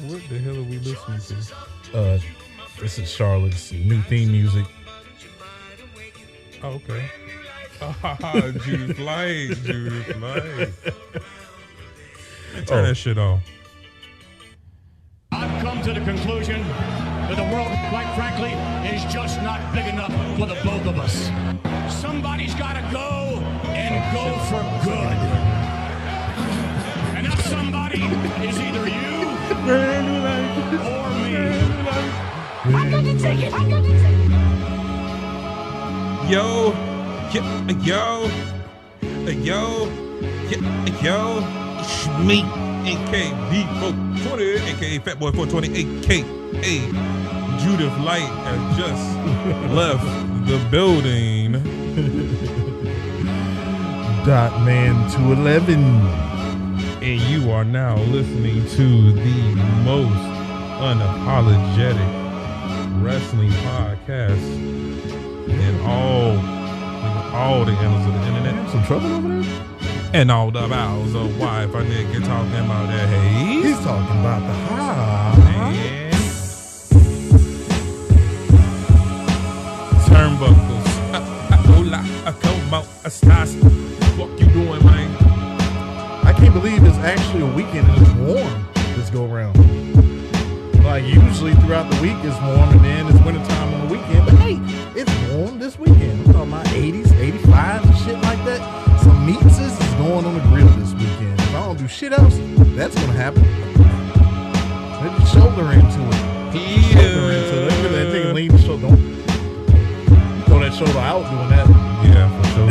What the hell are we listening to? This is Charlotte's new theme music. Oh, okay. Judith Light. Turn that shit off. I've come to the conclusion that the world, quite frankly, is just not big enough for the both of us. Somebody's got to go and go for good. And that somebody is either you or me. I'm going to take it. Yo, it's me, AKB420, aka Fatboy 420, aka Judith Light has just left the building. Dotman 211. And you are now listening to the most unapologetic wrestling podcast in all the annals of the internet. Some trouble over there? And all the bowels of why if I nigga talking about that haze. He's talking about the high. And turnbuckles. Hola, come out, stars. What you doing, man? I can't believe it's actually a weekend and it's warm this go around. Like usually throughout the week it's warm and then it's wintertime on the weekend. But hey, it's warm this weekend. I'm talking about 80s, 85s and shit like that. Some meats is going on the grill this weekend. If I don't do shit else, that's gonna happen. Let your shoulder into it. Shoulder into it. Look at that thing, lean the shoulder. Don't throw that shoulder out doing that. Yeah, for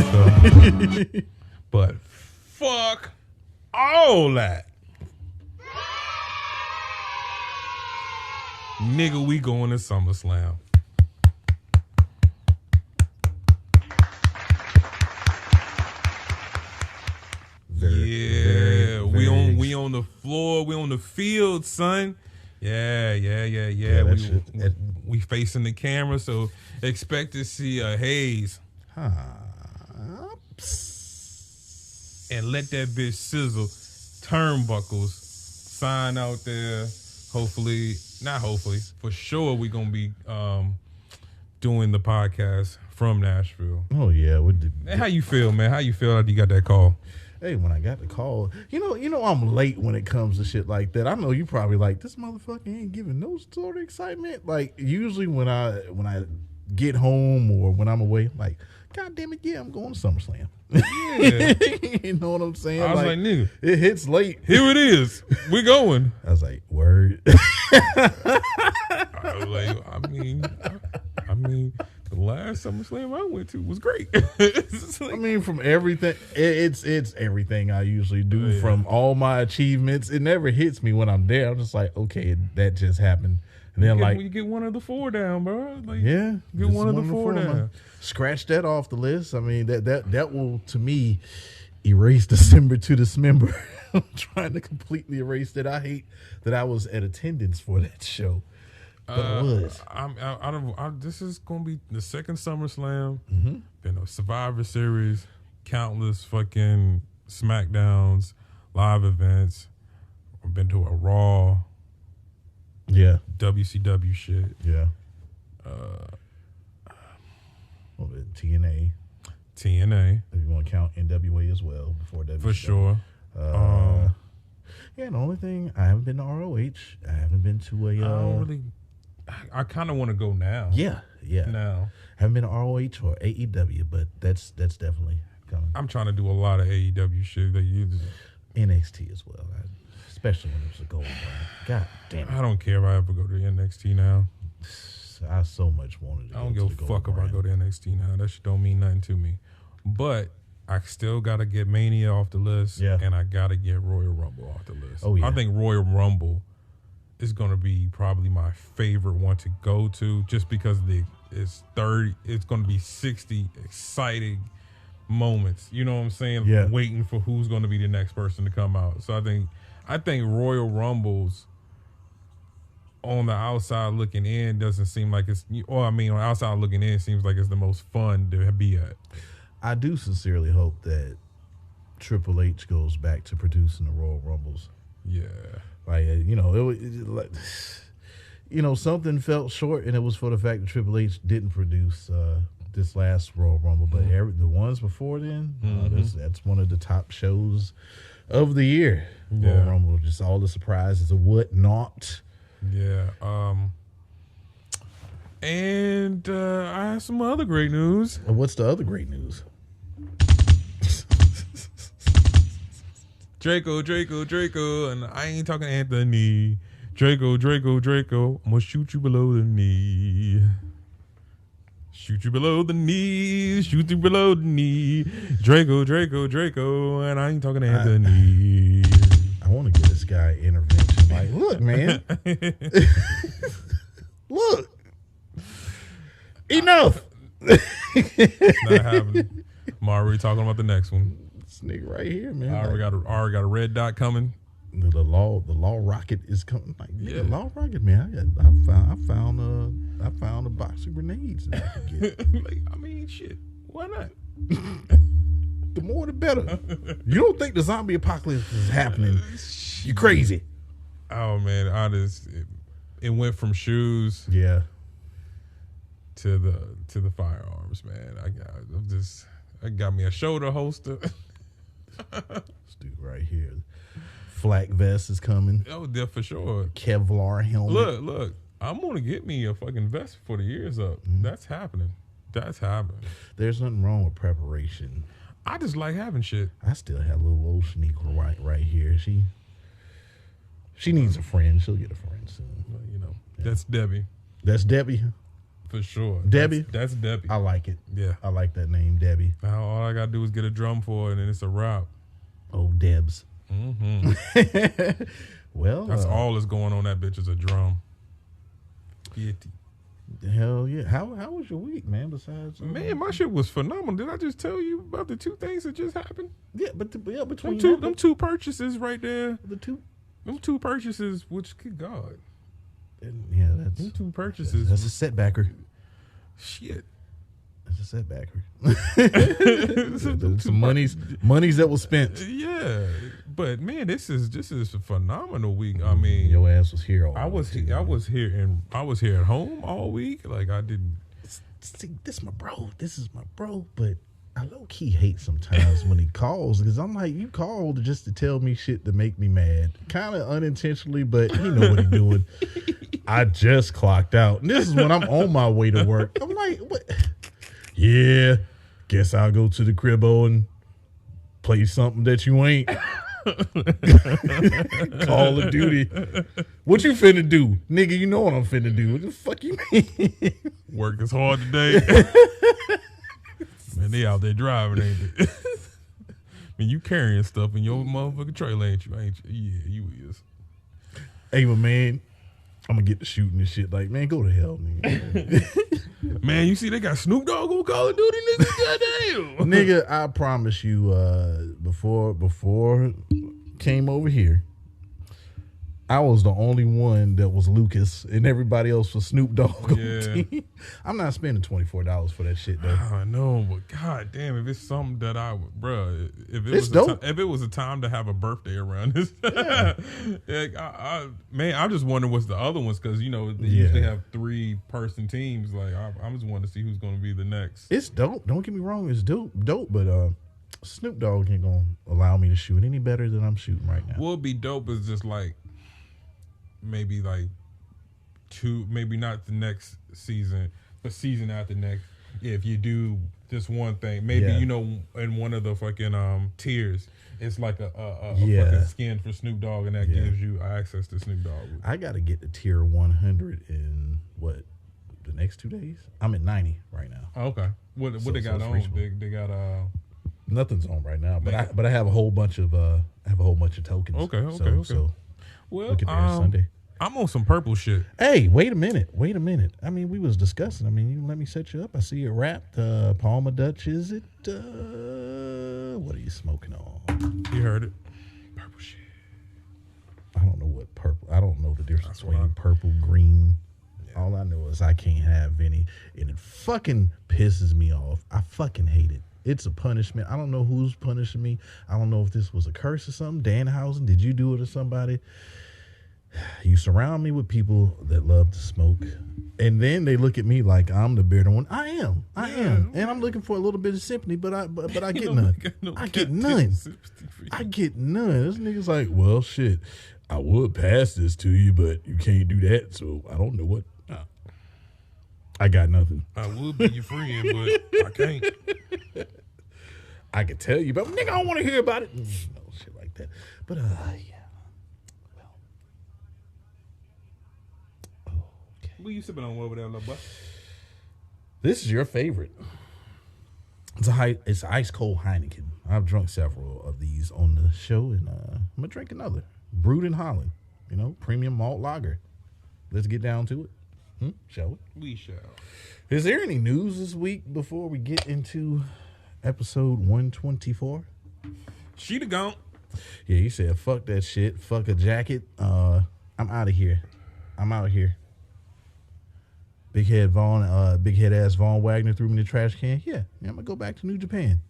sure. But fuck all that. Nigga, we going to SummerSlam. Very we on the floor, we on the field, son. Yeah. We facing the camera, so expect to see a haze. And let that bitch sizzle. Turnbuckles sign out there. For sure we gonna be doing the podcast from Nashville. Oh yeah. Man, how you feel, man? How you feel after you got that call? Hey, when I got the call, you know I'm late when it comes to shit like that. I know you probably like, this motherfucker ain't giving no sort of excitement. Like usually when I get home or when I'm away, I'm like, God damn it, yeah, I'm going to SummerSlam. Yeah. You know what I'm saying? I was like, nigga, it hits late. Here it is. We going. I was like, word. I was like, I mean, the last SummerSlam I went to was great. I mean, from everything, it's everything I usually do. From all my achievements. It never hits me when I'm there. I'm just like, okay, that just happened. And then when you get one of the four down, bro. Like, yeah, get one of the four down. Scratch that off the list. I mean, that will to me erase December to dismember. I'm trying to completely erase that. I hate that I was at attendance for that show. But I was. This is gonna be the second SummerSlam. Mm-hmm. Been a Survivor Series, countless fucking SmackDowns, live events. I've been to a Raw. Yeah. WCW shit. Yeah. TNA. If you want to count NWA as well before WCW. For sure. Yeah, the only thing, I haven't been to ROH. I haven't been to a... I kind of want to go now. Yeah. Now. Haven't been to ROH or AEW, but that's definitely coming. I'm trying to do a lot of AEW shit. NXT as well, especially when it was a gold brand. God damn it. I don't care if I ever go to NXT now. I so much wanted to go. I don't give a fuck if I go to NXT now. That shit don't mean nothing to me. But I still got to get Mania off the list. Yeah. And I got to get Royal Rumble off the list. Oh, yeah. I think Royal Rumble is going to be probably my favorite one to go to just because it's going to be 60 exciting moments. You know what I'm saying? Yeah. Waiting for who's going to be the next person to come out. So I think Royal Rumbles on the outside looking in doesn't seem like it's, on the outside looking in, it seems like it's the most fun to be at. I do sincerely hope that Triple H goes back to producing the Royal Rumbles. Yeah. Like, something felt short, and it was for the fact that Triple H didn't produce this last Royal Rumble, but the ones before then, that's one of the top shows of the year. Royal Rumble, just all the surprises and whatnot. Yeah. And I have some other great news. What's the other great news? Draco, and I ain't talking Anthony. Draco, I'm gonna shoot you below the knee. Shoot you below the knee, shoot you below the knee. Draco, and I ain't talking Anthony. I want to give this guy intervention. Like, look, man. Look. Enough. It's not happening. I'm already talking about the next one. This nigga right here, man. I already got a red dot coming. The law rocket is coming. Like, the law rocket, man. I found a box of grenades that I could get. Like, I mean, shit. Why not? The more the better. You don't think the zombie apocalypse is happening? You crazy. Oh man, it went from shoes, to the firearms, man. I got me a shoulder holster. This dude right here, flak vest is coming. Oh, yeah, for sure. Kevlar helmet. Look, I'm gonna get me a fucking vest before the year's up. That's happening. There's nothing wrong with preparation. I just like having shit. I still have a little old Shaniqua right here. She needs a friend. She'll get a friend soon. Well, that's Debbie. That's Debbie. For sure. Debbie? That's Debbie. I like it. Yeah. I like that name, Debbie. Now all I gotta do is get a drum for it and then it's a wrap. Oh, Debs. Mm-hmm. Well, that's all that's going on that bitch is a drum. Hell yeah. How was your week, man? Besides, man, my shit was phenomenal. Did I just tell you about the two things that just happened? Yeah, but between them two purchases right there. Them two purchases, which good God. Yeah, that's them two purchases. That's a setbacker. Shit. That's a setbacker. Some monies that was spent. Yeah, but man, this is a phenomenal week. I mean, your ass was here. I was here at home all week. Like I didn't. See, this is my bro. But I low key hate sometimes when he calls because I'm like, you called just to tell me shit to make me mad, kind of unintentionally, but he know what he doing. I just clocked out, and this is when I'm on my way to work. I'm like, what? Yeah, guess I'll go to the cribbo and play something that you ain't. Call of Duty. What you finna do? Nigga, you know what I'm finna do. What the fuck you mean? Work is hard today. Man, they out there driving, ain't they? I mean, you carrying stuff in your motherfucking trailer, ain't you? Yeah, you is. Hey, but man, I'm gonna get to shooting this shit. Like, man, go to hell, nigga. Man, you see they got Snoop Dogg on Call of Duty, nigga. Goddamn. Nigga, I promise you, before came over here, I was the only one that was Lucas, and everybody else was Snoop Dogg on the team. I'm not spending $24 for that shit, though. I know, but god damn, if it's something that I would, bro, if it was a time to have a birthday around this, man, I'm just wondering what's the other ones because they usually have 3-person teams. Like I'm just wanting to see who's going to be the next. It's dope. Don't get me wrong, it's dope, but Snoop Dogg ain't gonna allow me to shoot any better than I'm shooting right now. What would be dope is just like. Maybe like 2, maybe not the next season, but season after next. If you do this one thing, maybe in one of the fucking tiers, it's like a fucking skin for Snoop Dogg, and that gives you access to Snoop Dogg. I got to get to tier 100 in the next 2 days. I'm at 90 right now. Oh, okay, what they got on? They got nothing's on right now, but I have a whole bunch of tokens. Okay. So well, look at there Sunday. I'm on some purple shit. Hey, wait a minute. I mean, we was discussing. I mean, you let me set you up. I see it wrapped. Palma Dutch, is it? What are you smoking on? You heard it. Purple shit. I don't know what purple. I don't know the difference between purple, green. Yeah. All I know is I can't have any, and it fucking pisses me off. I fucking hate it. It's a punishment. I don't know who's punishing me. I don't know if this was a curse or something. Danhausen, did you do it or somebody? You surround me with people that love to smoke, and then they look at me like I'm the bearded one. I am, and I'm looking for a little bit of sympathy, but I get none. I get none. I get none. This nigga's like, well, shit, I would pass this to you, but you can't do that, so I don't know what. I got nothing. I would be your friend, but I can't. I could tell you, but nigga, I don't want to hear about it. No shit like that. But yeah. Well. Okay. What you sipping on over there, little boy? This is your favorite. It's ice cold Heineken. I've drunk several of these on the show, and I'm gonna drink another. Brewed in Holland. Premium malt lager. Let's get down to it. Shall we? We shall. Is there any news this week before we get into episode 124? She the gone. Yeah, he said, fuck that shit. Fuck a jacket. I'm out of here. I'm out here. Big head ass Vaughn Wagner threw me in the trash can. Yeah, I'm going to go back to New Japan.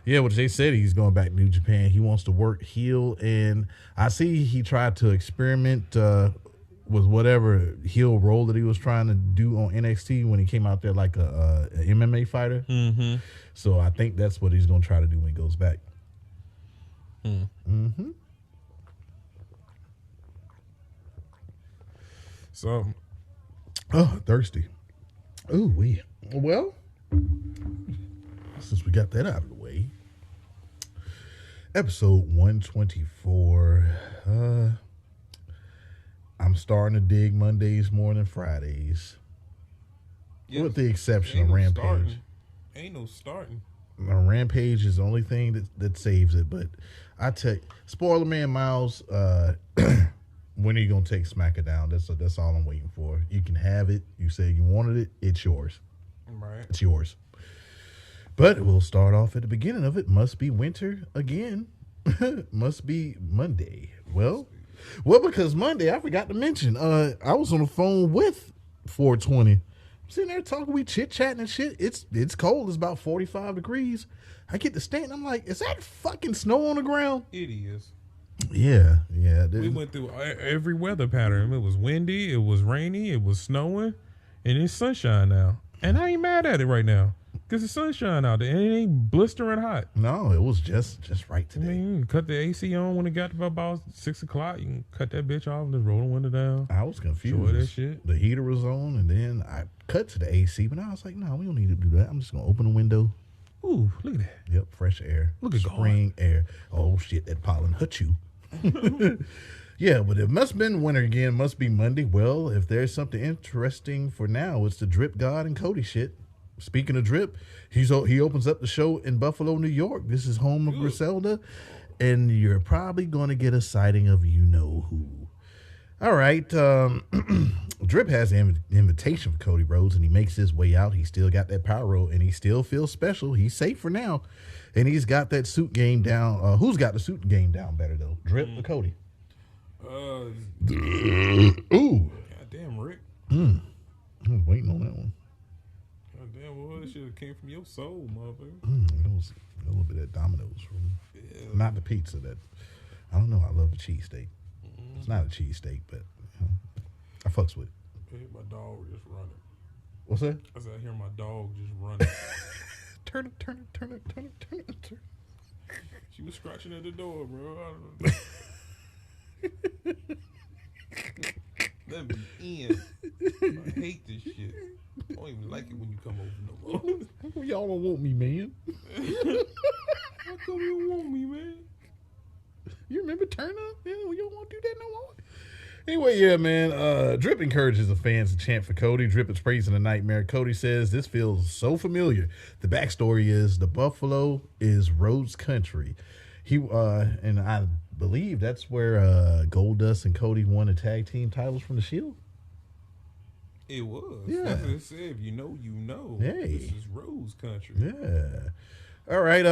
Yeah, what they said, he's going back to New Japan. He wants to work heel, and I see he tried to experiment with whatever heel role that he was trying to do on NXT when he came out there like a MMA fighter. Mm-hmm. So I think that's what he's going to try to do when he goes back. Mm-hmm. So, thirsty. Ooh, well, since we got that out of the way, episode 124. I'm starting to dig Mondays more than Fridays. yes, With the exception of Rampage. Ain't no starting. Rampage is the only thing that saves it. But I tell you, spoiler man Miles, when are you going to take SmackDown? That's all I'm waiting for. You can have it. You say you wanted it. It's yours. Right. It's yours. But we'll start off at the beginning of it. Must be winter again. Must be Monday. Well, because Monday, I forgot to mention, I was on the phone with 420. I'm sitting there talking, we chit-chatting and shit. It's cold. It's about 45 degrees. I get to stand. I'm like, is that fucking snow on the ground? It is. Yeah. We went through every weather pattern. It was windy, it was rainy, it was snowing, and it's sunshine now. And I ain't mad at it right now because it's sunshine out there and it ain't blistering hot. No, it was just right today. I mean, you can cut the AC on when it got to about 6 o'clock. You can cut that bitch off and just roll the window down. I was confused. Enjoy that shit. The heater was on, and then I cut to the AC, but I was like, no, we don't need to do that. I'm just going to open the window. Ooh, look at that. Yep, fresh air. Look at spring air. Oh, shit, that pollen hurt you. Yeah, but it must have been winter again. Must be Monday. Well, if there's something interesting for now, it's the Drip God and Cody shit. Speaking of Drip, he opens up the show in Buffalo, New York. This is home of Griselda, and you're probably going to get a sighting of you-know-who. All right. Drip has an invitation for Cody Rhodes, and he makes his way out. He still got that power roll, and he still feels special. He's safe for now, and he's got that suit game down. Who's got the suit game down better, though? Drip or Cody? Ooh. Goddamn, Rick. I was waiting on that one. Goddamn, well, that shit have came from your soul, motherfucker. It was a little bit of Domino's. Not the pizza. I don't know. I love the cheesesteak. It's not a cheesesteak, but I fucks with it. I hear my dog just running. What's that? I said, I hear my dog just running. Turn it. She was scratching at the door, bro. Let me in. I hate this shit. I don't even like it when you come over no more. How come y'all don't want me, man? How come you don't want me, man? You remember Turn Up? Yeah, we don't want to do that no more. Anyway, yeah, man. Drip encourages the fans to chant for Cody. Drip is praising the Nightmare. Cody says this feels so familiar. The backstory is the Buffalo is Rhodes country. And I believe that's where Goldust and Cody won the tag team titles from the Shield. It was. Yeah. That's what it said. If you know, you know. Hey. This is Rose country. Yeah. All right.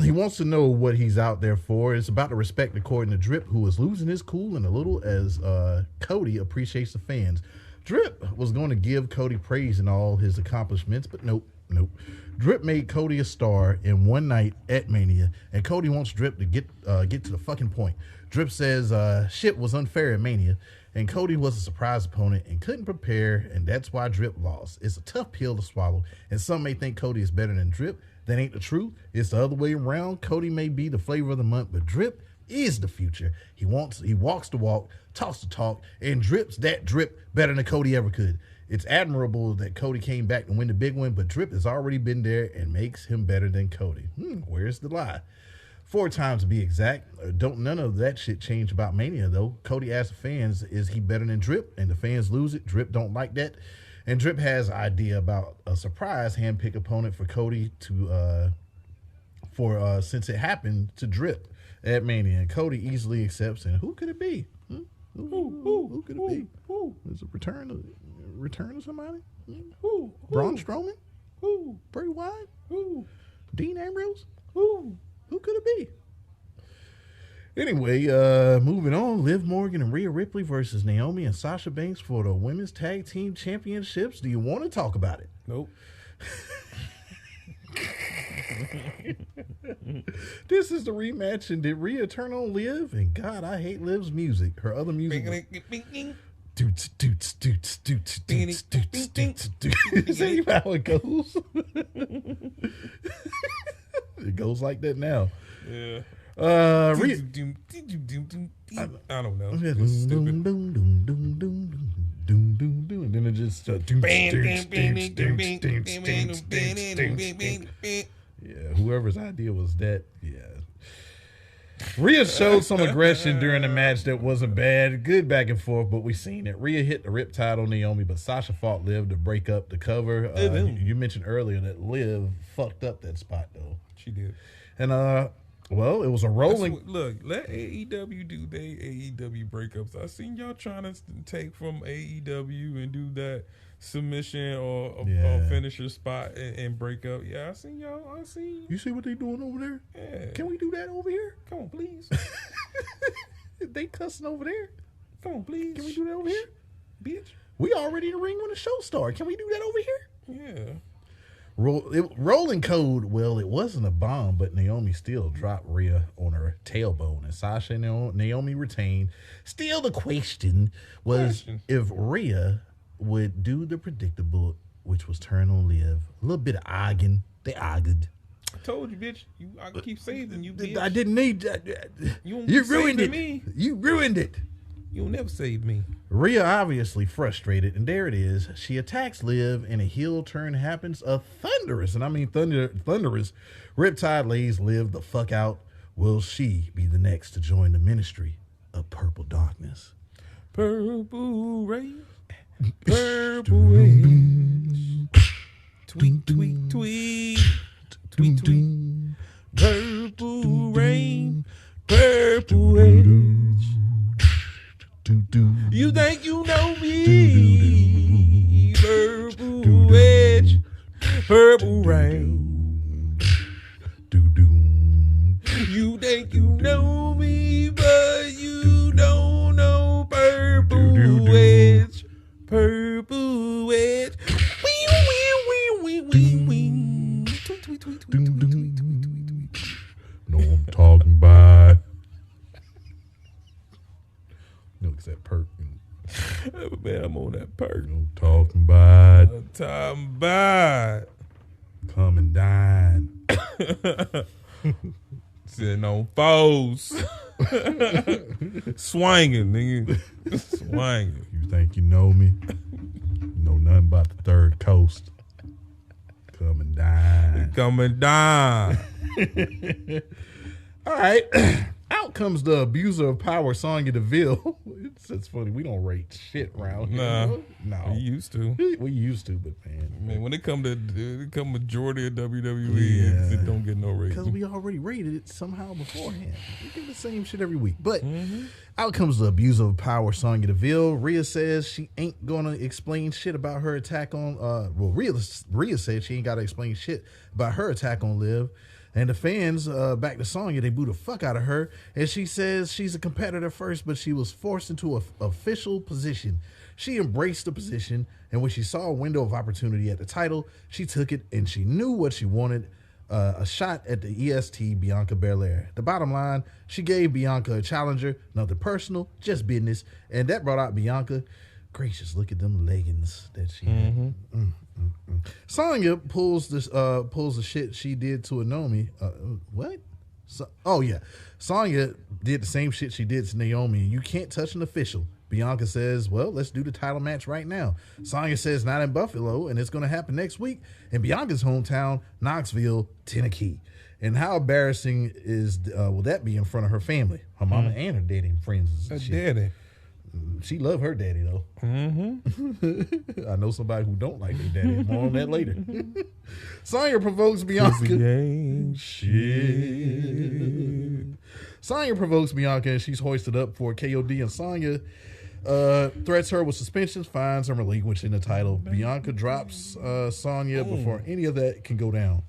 He wants to know what he's out there for. It's about the respect according to Drip, who is losing his cool and a little as Cody appreciates the fans. Drip was going to give Cody praise in all his accomplishments, but nope. Nope. Drip made Cody a star in one night at Mania, and Cody wants Drip to get to the fucking point. Drip says shit was unfair at Mania, and Cody was a surprise opponent and couldn't prepare, and that's why Drip lost. It's a tough pill to swallow, and some may think Cody is better than Drip. That ain't the truth. It's the other way around. Cody may be the flavor of the month, but Drip is the future. He walks the walk, talks the talk, and drips that drip better than Cody ever could. It's admirable that Cody came back to win the big one, but Drip has already been there and makes him better than Cody. Where's the lie? 4 times to be exact. Don't none of that shit change about Mania, though. Cody asked the fans, is he better than Drip? And the fans lose it. Drip don't like that. And Drip has an idea about a surprise handpick opponent for Cody since it happened to Drip at Mania. And Cody easily accepts. And who could it be? Who could it be? Is it return of somebody? Braun Strowman? Bray Wyatt? Dean Ambrose? Who could it be? Anyway, moving on. Liv Morgan and Rhea Ripley versus Naomi and Sasha Banks for the Women's Tag Team Championships. Do you want to talk about it? Nope. This is the rematch, and did Rhea turn on Liv? And God, I hate Liv's music. Her other music. Is that even how it goes? It goes like that now. Yeah. Rhea. I don't know. It's stupid. And then it just yeah, whoever's idea was that. Yeah. Rhea showed some aggression during the match that wasn't bad. Good back and forth, but we seen it. Rhea hit the Riptide on Naomi, but Sasha fought Liv to break up the cover. You mentioned earlier that Liv fucked up that spot, though. She did. And, well, it was a rolling. Look, let AEW do their AEW breakups. I seen y'all trying to take from AEW and do that submission or finisher spot and break up. Yeah, I seen y'all. I see. You see what they doing over there? Yeah. Can we do that over here? Come on, please. They cussing over there. Come on, please. Can we do that over here? Bitch. We already in the ring when the show started. Can we do that over here? Yeah. Rolling code, well, it wasn't a bomb, but Naomi still dropped Rhea on her tailbone, and Sasha and Naomi retained. Still, the question was if Rhea would do the predictable, which was turn on Liv. A little bit of arguing. They argued. I told you, bitch. I keep saving you, bitch. I didn't need that. You ruined it. Me. You ruined it. You'll never save me. Rhea obviously frustrated, and there it is. She attacks Liv, and a heel turn happens. A thunderous, and I mean thunderous, Riptide lays Liv the fuck out. Will she be the next to join the ministry of Purple Darkness? Purple rain, purple rain, tweet, tweet, tweet, tweet, tweet, purple rain, purple rain. You think you know me? Purple edge, purple rain. You think you know me, but you don't know purple edge, purple edge. No, I'm talking about. No, it's that perk. Man, I'm on that perk. No, talking about. I'm talking about. Come and dine. Sitting on foes. Swinging, nigga. Swinging. You think you know me? You know nothing about the third coast. Come and dine. Come and dine. All right. Out comes the abuser of power, Sonya Deville. It's funny. We don't rate shit around here. No. We used to. We used to, but man, when it come majority of WWE, it don't get no rating. Because we already rated it somehow beforehand. We do the same shit every week. But out comes the abuser of power, Sonya Deville. Rhea says she ain't gonna explain shit about her attack on. Rhea said she ain't gotta explain shit about her attack on Liv. And the fans, back to Sonya, they boo the fuck out of her. And she says she's a competitor first, but she was forced into an official position. She embraced the position, and when she saw a window of opportunity at the title, she took it, and she knew what she wanted, a shot at the EST Bianca Belair. The bottom line, she gave Bianca a challenger, nothing personal, just business, and that brought out Bianca. Gracious, look at them leggings that she had. Sonya pulls the shit she did to Naomi. What? Sonya did the same shit she did to Naomi. You can't touch an official. Bianca says, well, let's do the title match right now. Sonya says not in Buffalo, and it's going to happen next week in Bianca's hometown, Knoxville, Tennessee. And how embarrassing will that be in front of her family? Her mama and her daddy and friends. And shit. Daddy. She loved her daddy, though. I know somebody who don't like their daddy. More on that later. Sonya provokes Bianca. Sonya provokes Bianca, and she's hoisted up for KOD, and Sonya threats her with suspensions, fines, and relinquishing the title. Bianca drops Sonya before any of that can go down.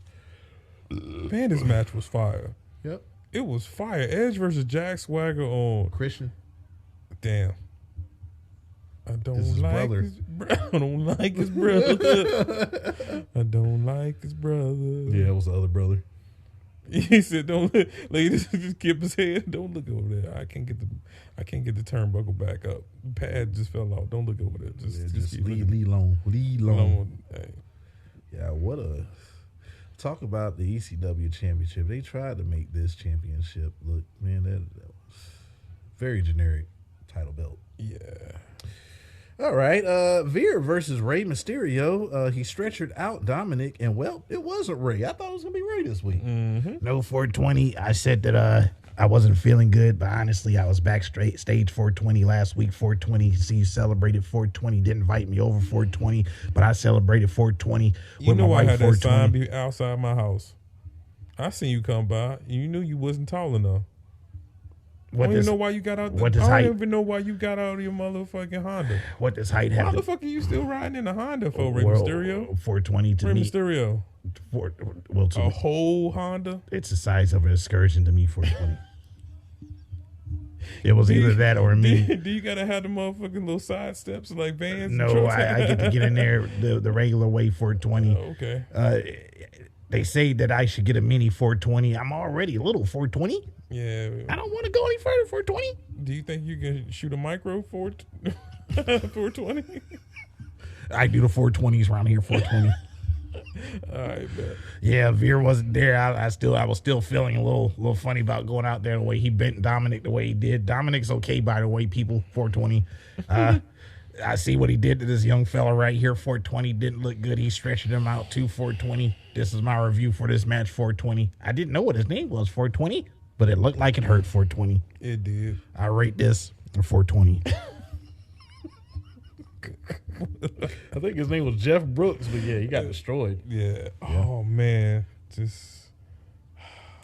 Man, this match was fire. Yep. It was fire. Edge versus Jack Swagger on Christian. Damn. I don't like his brother. I don't like his brother. Yeah, it was the other brother. He said, "Don't look." Like, just keep his head. Don't look over there. I can't get the turnbuckle back up. The pad just fell off. Don't look over there. Just lead long. Hey. Yeah, talk about the ECW championship. They tried to make this championship look, man, that was very generic title belt. Yeah. All right, Veer versus Rey Mysterio. He stretchered out Dominic, and well, it wasn't Rey. I thought it was gonna be Rey this week. No 420. I said that I wasn't feeling good, but honestly, I was backstage 420 last week. 420. See, you celebrated 420. Didn't invite me over 420, but I celebrated 420 You with know my I wife. had that 420. sign be outside my house. I seen you come by. You knew you wasn't tall enough. I don't even know why you got out. I don't even know why you got out of your motherfucking Honda. What does height have? Why the fuck are you still riding in a Honda for, Rey Well, Mysterio? 420 to Rey me. Mysterio. To A whole Honda? it's the size of an excursion to me. 420. It was either that or me. Do you gotta have the motherfucking little side steps like Vans? No, I get to get in there the regular way 420. Okay. They say that I should get a mini 420. I'm already a little 420. Yeah. I don't want to go any further 420. Do you think you can shoot a micro 420? I do the 420s around here 420. All right, man. Yeah, Veer wasn't there. I was still feeling a little funny about going out there the way he bent Dominic the way he did. Dominic's okay, by the way, people. 420. I see what he did to this young fella right here. 420 didn't look good. He stretched him out to 420. This is my review for this match. 420. I didn't know what his name was. 420, but it looked like it hurt. 420. It did. I rate this a 420. I think his name was Jeff Brooks, but yeah, he got destroyed. Yeah. Oh man.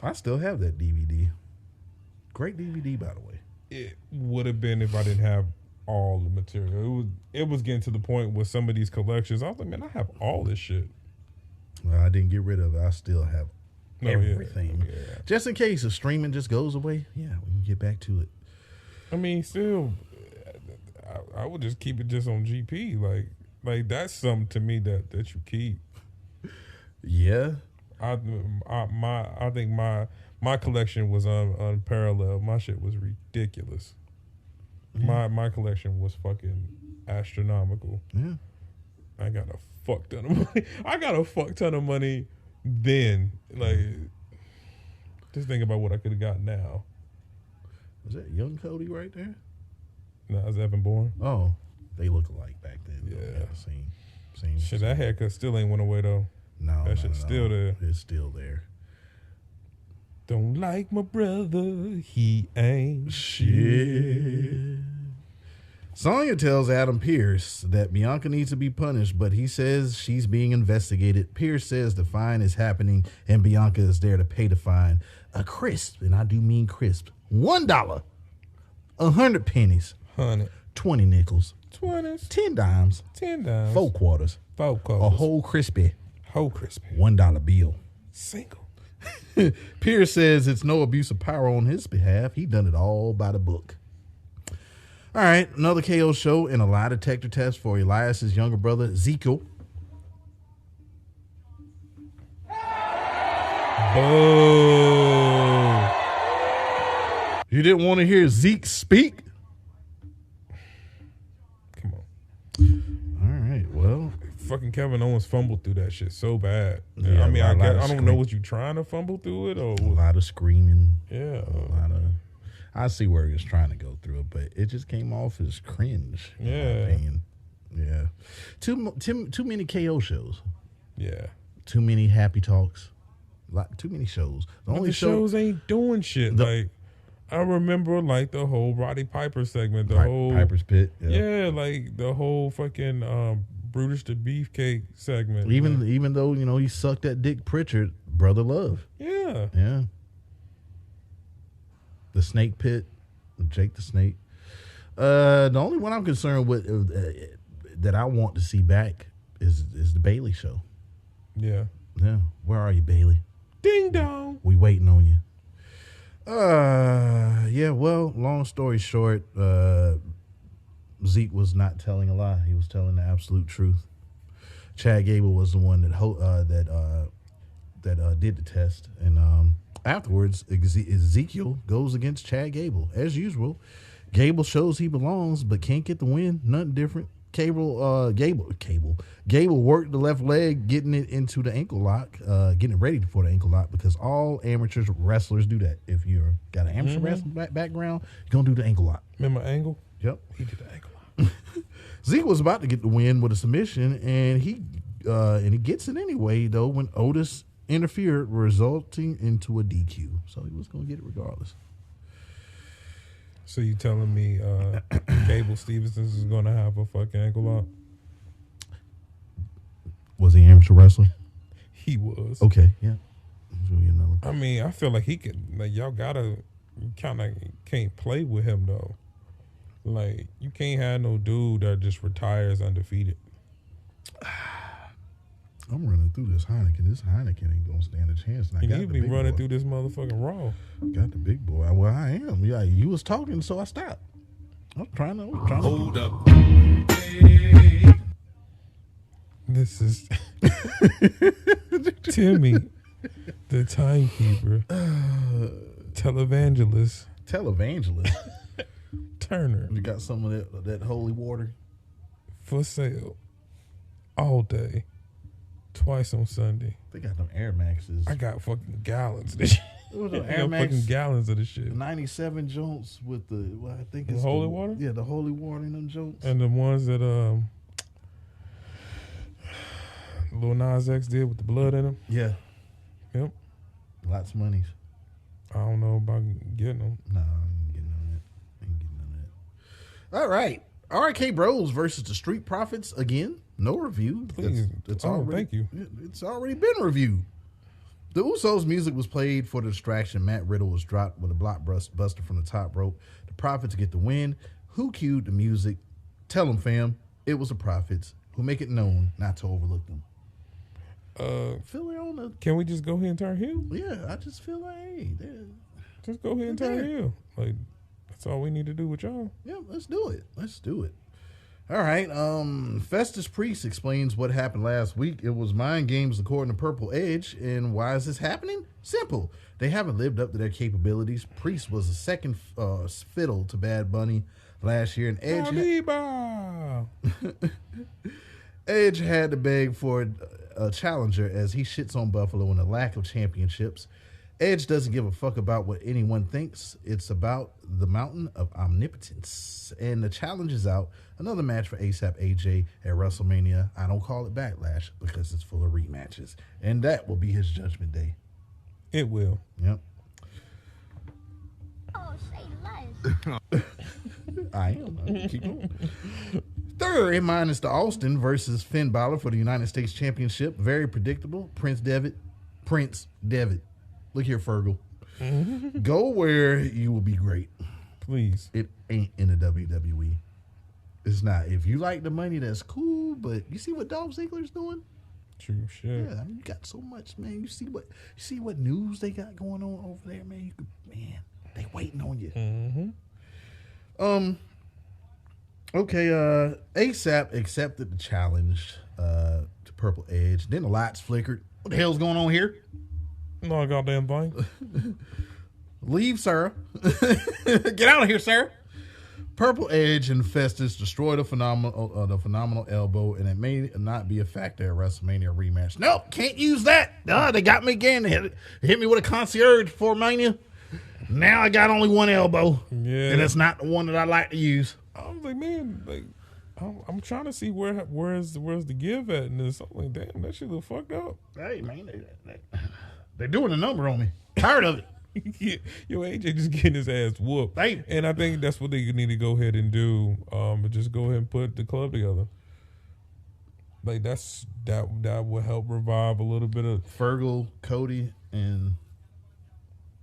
I still have that DVD. Great DVD, by the way. It would have been if I didn't have all the material. It was getting to the point with some of these collections. I was like, man, I have all this shit. Well, I didn't get rid of it. I still have everything. Yeah. Just in case if streaming just goes away, yeah, we can get back to it. I mean, still, I would just keep it just on GP. Like that's something to me that you keep. Yeah. I think my collection was unparalleled. My shit was ridiculous. My collection was fucking astronomical. Yeah. I got a fuck ton of money. I got a fuck ton of money then. Like, just think about what I could have got now. Was that young Cody right there? No, that's Evan Bourne. Oh, they look alike back then. Yeah. Same. Shit, that haircut still ain't went away though. No, that shit's still there. It's still there. Don't like my brother, he ain't shit. Sonya tells Adam Pearce that Bianca needs to be punished, but he says she's being investigated. Pearce says the fine is happening and Bianca is there to pay the fine. A crisp, and I do mean crisp, $1, 100 pennies, 100, 20 nickels, 20s, 10 dimes, 10 dimes, 4 quarters, a whole crispy, $1 bill. Single. Pierce says it's no abuse of power on his behalf. He done it all by the book. All right, another KO show and a lie detector test for Elias's younger brother, Ezekiel. Oh. You didn't want to hear Zeke speak? Come on. All right, well. Fucking Kevin Owens fumbled through that shit so bad. Yeah, I mean, I don't know scream. what you trying to fumble through it or A lot of screaming. yeah. A lot of. I see where he was trying to go through it, but it just came off as cringe. In my opinion. Yeah. Too many KO shows. Yeah. Too many happy talks. Too many shows. The shows ain't doing shit. Like I remember like the whole Roddy Piper segment, the whole Piper's Pit. Yeah, like the whole fucking Brutus the Beefcake segment. Even though, he sucked at Dick Pritchard, Brother Love. Yeah. Yeah. The Snake Pit, Jake the Snake. The only one I'm concerned with that I want to see back is the Bailey show. Yeah. Yeah. Where are you, Bailey? Ding dong. We waiting on you. Yeah, well, long story short, Zeke was not telling a lie. He was telling the absolute truth. Chad Gable was the one that did the test, and afterwards, Ezekiel goes against Chad Gable as usual. Gable shows he belongs, but can't get the win. Nothing different. Gable worked the left leg, getting it into the ankle lock, getting it ready for the ankle lock, because all amateur wrestlers do that. If you're got an amateur wrestling background, you're gonna do the ankle lock. Remember Angle? Yep. He did the ankle lock. Zeke was about to get the win with a submission, and he gets it anyway, though, when Otis interfered, resulting into a DQ. So he was going to get it regardless. So you telling me Gable Stevenson is going to have a fucking ankle lock? Was he an amateur wrestler? He was. Okay, yeah. I mean, I feel like he could. Like y'all gotta kind of can't play with him though. Like you can't have no dude that just retires undefeated. I'm running through this Heineken. This Heineken ain't gonna stand a chance. And You need to be running through this motherfucking Raw. Got the big boy. Well, I am. Yeah, you was talking, so I stopped. I was trying to Hold up. This is Timmy, the timekeeper, televangelist, Turner, You got some of that holy water? for sale all day, twice on Sunday. They got them Air Maxes. I got fucking gallons of this shit. It was an I Air got Max fucking gallons of this shit. 97 joints with I think The it's holy water? Yeah, the holy water in them joints. And the ones that Lil Nas X did with the blood in them. Yeah. Yep. Lots of monies. I don't know about getting them. No, I ain't getting none of that. All right. RK Bros versus the Street Profits again. No review. Please. Thank you. It's already been reviewed. The Usos' music was played for the distraction. Matt Riddle was dropped with a blockbuster from the top rope. The Profits get the win. Who cued the music? Tell them, fam. It was the Profits who make it known not to overlook them. Feel it on the. Can we just go ahead and turn heel? Yeah, I just feel like, hey, Just go ahead and turn heel. Like, that's all we need to do with y'all. yeah, let's do it. All right. Festus Priest explains what happened last week. It was mind games according to Purple Edge. And why is this happening? Simple. They haven't lived up to their capabilities. Priest was a second fiddle to Bad Bunny last year, and Edge had to beg for a challenger as he shits on Buffalo and the lack of championships. Edge doesn't give a fuck about what anyone thinks. It's about the mountain of omnipotence. And the challenge is out. Another match for ASAP AJ at WrestleMania. I don't call it Backlash because it's full of rematches. And that will be his judgment day. It will. Yep. Oh, say less. I am. Keep going. Third in mine is the Austin versus Finn Balor for the United States Championship. Very predictable. Prince Devitt. Look here, Fergal. Go where you will be great. Please. It ain't in the WWE. It's not. If you like the money, that's cool. But you see what Dolph Ziggler's doing? True shit. Yeah, I mean, you got so much, man. You see what news they got going on over there, man. They waiting on you. Okay, ASAP accepted the challenge to Purple Edge. Then the lights flickered. What the hell's going on here? No goddamn thing. Leave, Sarah. Get out of here, Sarah. Purple Edge and Festus destroyed the phenomenal elbow, and it may not be a factor at WrestleMania rematch. Nope, can't use that. They got me again. They hit me with a concierge for Mania. Now I got only one elbow, and it's not the one that I like to use. I was like, man, like I'm trying to see where's the give at, and it's like, damn, that shit look fucked up. Hey man, they're doing a number on me. Tired of it. Yo, AJ just getting his ass whooped. Hey. And I think that's what they need to go ahead and do. Just go ahead and put the club together. Like that will help revive a little bit of Fergal, Cody, and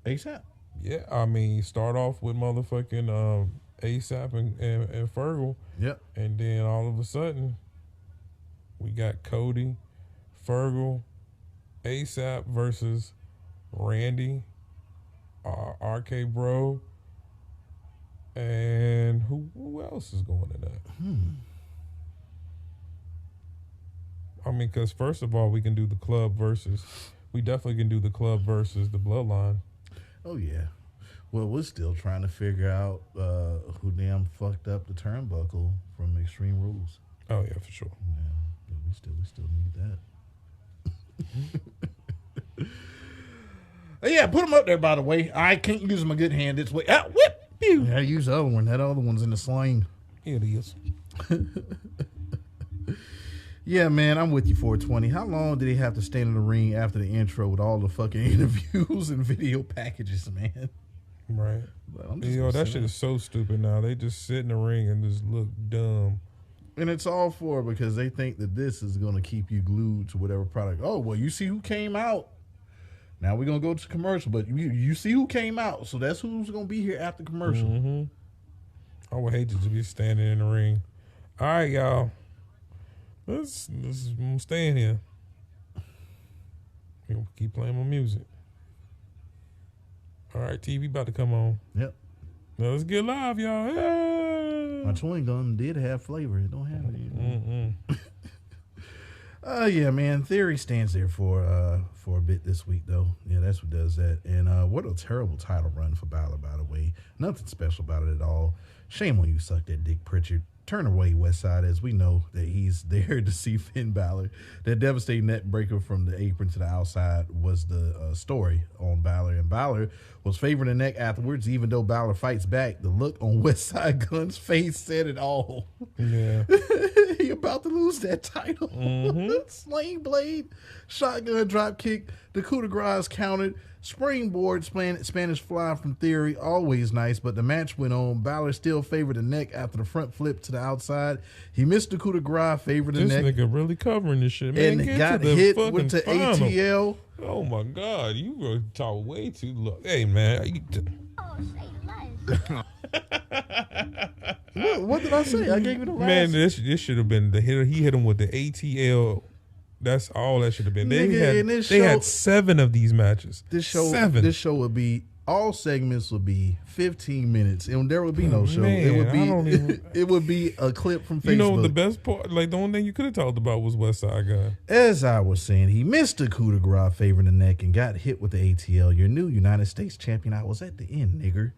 ASAP. Yeah, I mean, start off with motherfucking ASAP and Fergal. Yep. And then all of a sudden, we got Cody, Fergal, ASAP versus Randy, RK Bro, and who else is going in that? I mean, because first of all, we can do the club versus. We definitely can do the club versus the Bloodline. Oh yeah. Well, we're still trying to figure out who damn fucked up the turnbuckle from Extreme Rules. Oh yeah, for sure. Yeah, we still need that. Yeah, put them up there. By the way, I can't use them a good hand. It's way out. Whip. Yeah, use the other one. That other one's in the sling. It is. Yeah, man, I'm with you, 420. How long did he have to stand in the ring after the intro with all the fucking interviews and video packages, man? Right. Yo, that shit is so stupid now. They just sit in the ring and just look dumb. And it's all for because they think that this is going to keep you glued to whatever product. Oh, well, you see who came out. Now we're going to go to commercial, but you see who came out. So that's who's going to be here after commercial. Mm-hmm. I would hate to just be standing in the ring. All right, y'all. Let's stay in here. We'll keep playing my music. All right, TV about to come on. Yep. Now let's get live, y'all. Hey. My chewing gum did have flavor. It don't have it anymore. Yeah, man. Theory stands there for a bit this week, though. Yeah, that's what does that. And what a terrible title run for Balor, by the way. Nothing special about it at all. Shame on you, suck that dick, Pritchard. Turn away, Westside, as we know that he's there to see Finn Balor. That devastating net breaker from the apron to the outside was the story on Balor. And Balor was favoring the neck afterwards, even though Balor fights back. The look on Westside Gunn's face said it all. Yeah. He about to lose that title. Sling blade, shotgun drop kick, the coup de grace countered, springboard Spanish fly from Theory, always nice, but the match went on. Balor still favored the neck after the front flip to the outside. He missed the coup de grace, favored the neck. This nigga really covering this shit, man. And got hit with the final. ATL. Oh my God, you were talking way too low. Hey man, What did I say? I gave you the last. Man, this should have been the hit. He hit him with the ATL. That's all that should have been. They had 7 of these matches. This show, 7. This show would be, all segments would be 15 minutes, and there would be no show. Man, it would be it would be a clip from Facebook. You know the best part, like the only thing you could have talked about was Westside Gunn. As I was saying, he missed the coup de grace favoring the neck and got hit with the ATL. Your new United States champion. I was at the end, nigger.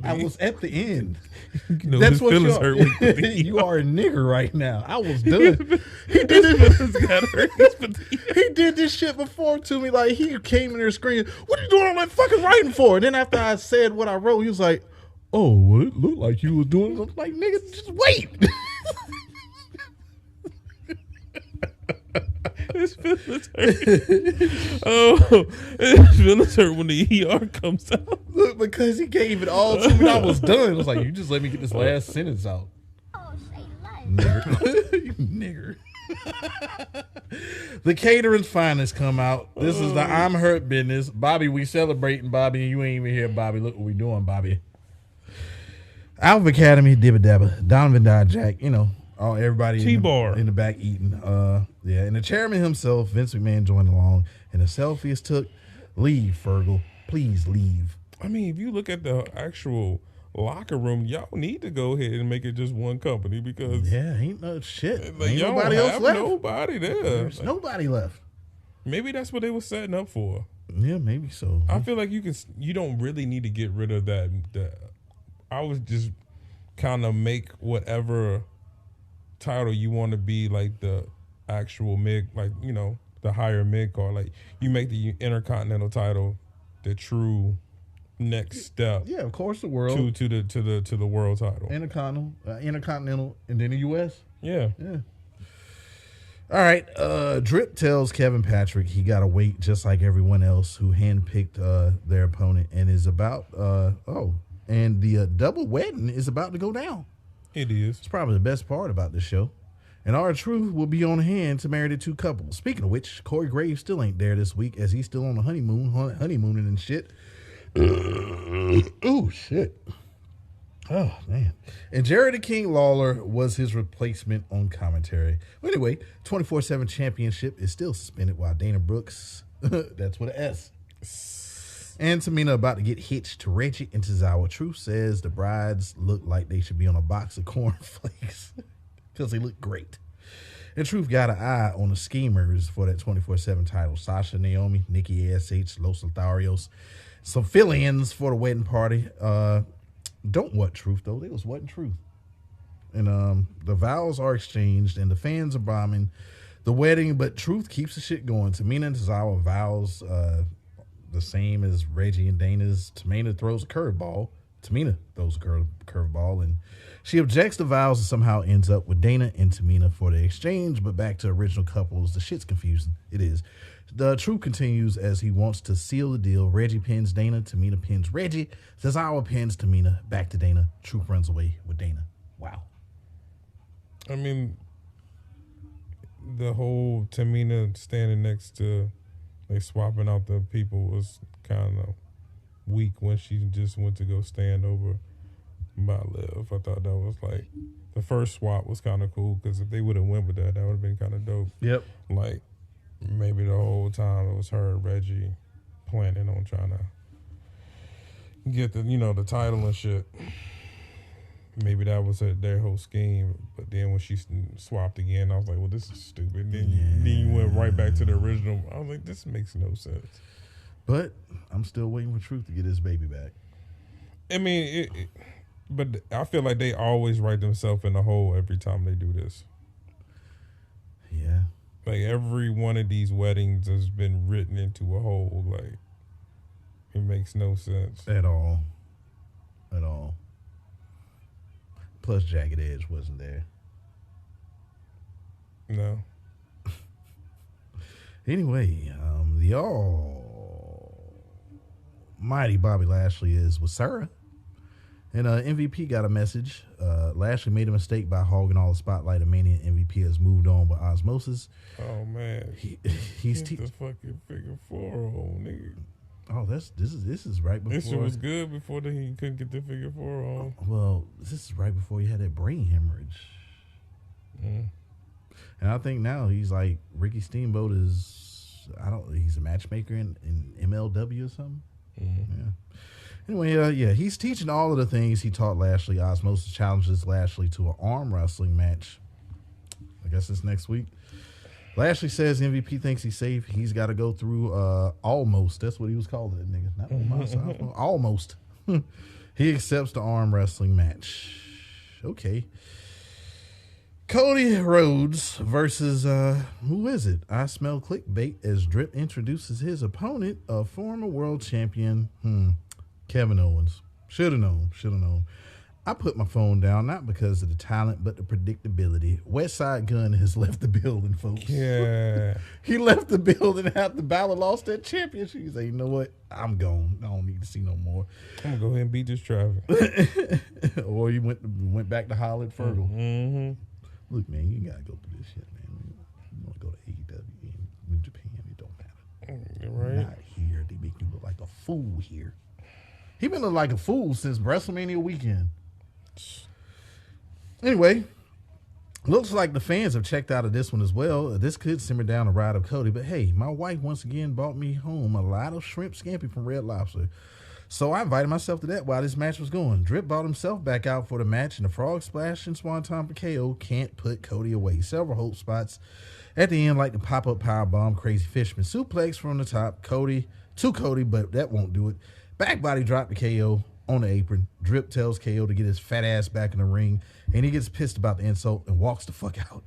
I was at the end. You know, that's what you are. You are a nigger right now. I was done. He did this shit before to me. Like, he came in there screaming, "What are you doing all that fucking writing for?" And then after I said what I wrote, he was like, "Oh, well, it looked like you was doing." I was like, nigga, just wait. His feelings hurt. Oh, his feelings hurt when the ER comes out. Look, because he gave it all to me and I was done. It was like, you just let me get this last sentence out. Oh, say less. Nigger. You nigger. The catering's finest come out. This is the I'm hurt business. Bobby, we celebrating, Bobby. You ain't even here, Bobby. Look what we doing, Bobby. Alpha Academy, Dibba Dabba, Donovan Dijak, you know. Oh, everybody T-bar in the back eating. Yeah, and the chairman himself, Vince McMahon, joined along. And the selfies took, "Leave, Fergal. Please leave." I mean, if you look at the actual locker room, y'all need to go ahead and make it just one company because ain't no shit. like, Ain't y'all nobody don't else have left. nobody there. There's Like, nobody left. maybe that's what they were setting up for. Yeah, maybe so. I feel like you don't really need to get rid of that. I would just kind of make whatever title you want to be like the actual mid, like the higher mid card. Like you make the Intercontinental title the true next step. Yeah, of course, the world to the world title. Intercontinental, and then the U.S. Yeah. All right. Drip tells Kevin Patrick he got to wait just like everyone else who handpicked their opponent and is about. And the double wedding is about to go down. It is. It's probably the best part about this show. And R-Truth will be on hand to marry the two couples. Speaking of which, Corey Graves still ain't there this week as he's still on the honeymooning and shit. Oh, shit. Oh, man. And Jerry the King Lawler was his replacement on commentary. Well, anyway, 24/7 championship is still suspended while Dana Brooks, that's with an S, and Tamina about to get hitched to Reggie and Tozawa. Truth says the brides look like they should be on a box of cornflakes because they look great. And Truth got an eye on the schemers for that 24/7 title. Sasha, Naomi, Nikki ASH, Los Lotharios. Some fill-ins for the wedding party. Don't what Truth, though. They was what Truth. And the vows are exchanged, and the fans are bombing the wedding, but Truth keeps the shit going. Tamina and Tozawa vows the same as Reggie and Dana's. Tamina throws a curveball, and she objects to vows and somehow ends up with Dana and Tamina for the exchange, but back to original couples. The shit's confusing. It is. The Truth continues as he wants to seal the deal. Reggie pins Dana. Tamina pins Reggie. Tozawa pins Tamina. Back to Dana. Truth runs away with Dana. Wow. I mean, the whole Tamina standing next to, like, swapping out the people was kind of weak when she just went to go stand over by Liv. I thought that was, like, the first swap was kind of cool because if they would have went with that would have been kind of dope. Yep. Like, maybe the whole time it was her and Reggie planning on trying to get the title and shit. Maybe that was their whole scheme. But then when she swapped again, I was like, well, this is stupid. Then you went right back to the original. I was like, this makes no sense. But I'm still waiting for Truth to get his baby back. I mean, but I feel like they always write themselves in a hole every time they do this. Yeah. Like, every one of these weddings has been written into a hole. Like, it makes no sense. At all. Plus, Jagged Edge wasn't there. No. Anyway, the almighty Bobby Lashley is with Sarah. And MVP got a message. Lashley made a mistake by hogging all the spotlight of Mania. MVP has moved on with osmosis. Oh, man. He's the fucking figure 4 on, nigga. Oh, this is right before. This shit was good before he couldn't get the figure 4 on. Well, this is right before he had that brain hemorrhage. Mm. And I think now he's like Ricky Steamboat is. He's a matchmaker in MLW or something. Mm. Yeah. Anyway, he's teaching all of the things he taught Lashley. Osmosis challenges Lashley to an arm wrestling match. I guess it's next week. Lashley says MVP thinks he's safe. He's got to go through almost. That's what he was calling it, nigga. Not almost. Almost. He accepts the arm wrestling match. Okay. Cody Rhodes versus, who is it? I smell clickbait as Drip introduces his opponent, a former world champion, Kevin Owens. Should have known. I put my phone down, not because of the talent, but the predictability. Westside Gunn has left the building, folks. Yeah. He left the building after Balor lost that championship. He's like, you know what? I'm gone. I don't need to see no more. I'm going to go ahead and beat this traffic. Or he went back to holler at Fergal. Mm-hmm. Look, man, you got to go through this shit, man. You want to go to AEW and New Japan, it don't matter. Right. Not here. They make you look like a fool here. He been looking like a fool since WrestleMania weekend. Anyway, looks like the fans have checked out of this one as well. This could simmer down the ride of Cody, but hey, my wife once again bought me home a lot of shrimp scampi from Red Lobster. So I invited myself to that while this match was going. Drip brought himself back out for the match, and the frog splash and swanton for KO can't put Cody away. Several hope spots at the end, like the pop-up power bomb, crazy fisherman suplex from the top, Cody, but that won't do it. Back body drop to KO on the apron. Drip tells KO to get his fat ass back in the ring, and he gets pissed about the insult and walks the fuck out.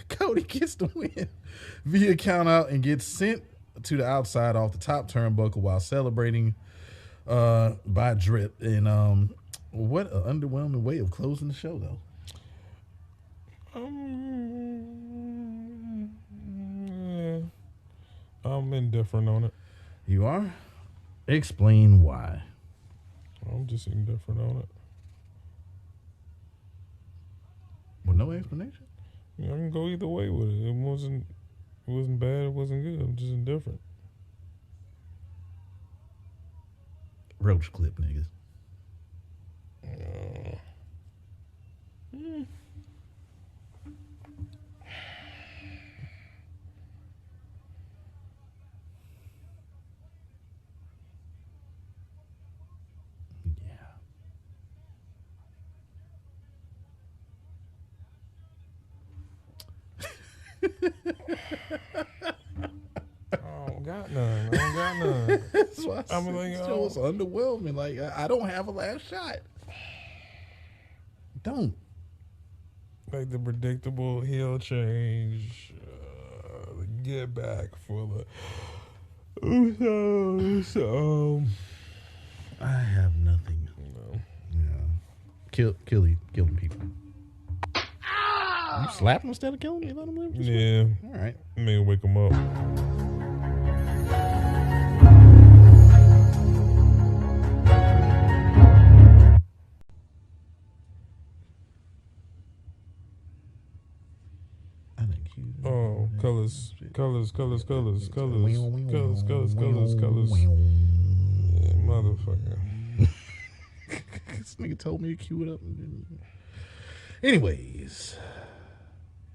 Cody gets the win via count out and gets sent to the outside off the top turnbuckle while celebrating by Drip. And what an underwhelming way of closing the show, though. I'm indifferent on it. You are? Explain why. I'm just indifferent on it. With no explanation? I can go either way with it. It wasn't bad. It wasn't good. I'm just indifferent. Roach clip, niggas. I don't got none. That's why I I'm said like, this show was underwhelming. Like, I don't have a last shot. Don't. Like the predictable heel change, the get back for the. So, I have nothing. no. Yeah. Killing people. You slap him instead of killing me? Let him live? Yeah. All right. Maybe wake him up. Oh, colors. Yeah, motherfucker. This nigga told me to cue it up. Anyways,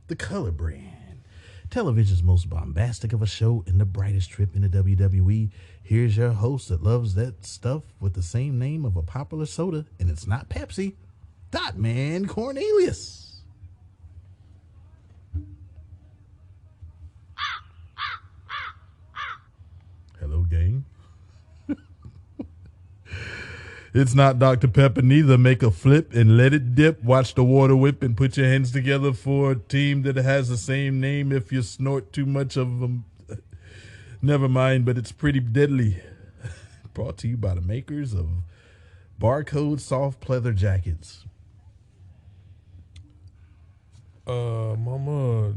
the Color Brand. Television's most bombastic of a show and the brightest trip in the WWE. Here's your host that loves that stuff with the same name of a popular soda, and it's not Pepsi. Dot Man Cornelius. Hello, gang. It's not Dr. Pepper neither. Make a flip and let it dip. Watch the water whip and put your hands together for a team that has the same name. If you snort too much of them, never mind, but it's pretty deadly. Brought to you by the makers of Barcode soft pleather jackets. Mama,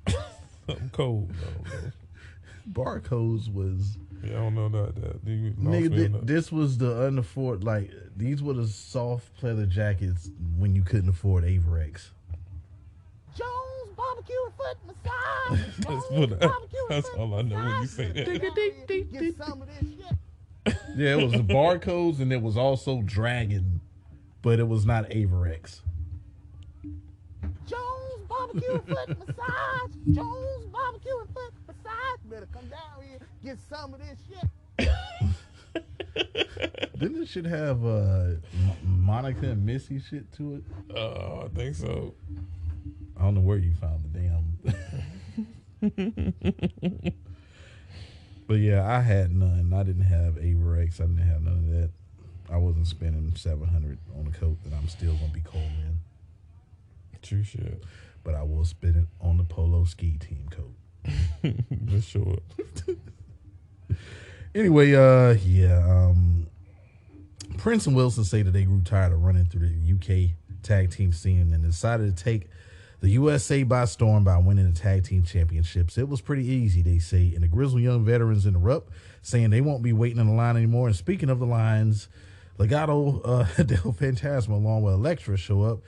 I'm cold. I don't know. Barcodes was... Yeah, I don't know that. Nigga, this was the unafford, like, these were the soft pleather jackets when you couldn't afford Averex. Jones barbecue foot massage. That's all I know when you say that. Get some of this shit. Yeah, it was the Barcodes and it was also Dragon, but it was not Averex. Jones barbecue foot massage. Jones barbecue foot massage. Better come down here, get some of this shit. Didn't this shit have Monica and Missy shit to it? I think so. I don't know where you found the damn. But yeah, I had none. I didn't have Averex. I didn't have none of that. I wasn't spending $700 on a coat that I'm still gonna be cold in. True shit. But I will spend it on the Polo Ski Team coat. For sure. Anyway, Prince and Wilson say that they grew tired of running through the UK tag team scene and decided to take the USA by storm by winning the tag team championships. It was pretty easy, they say, and the grizzled young veterans interrupt, saying they won't be waiting in the line anymore. And speaking of the lines, Legado del Fantasma along with Elektra show up,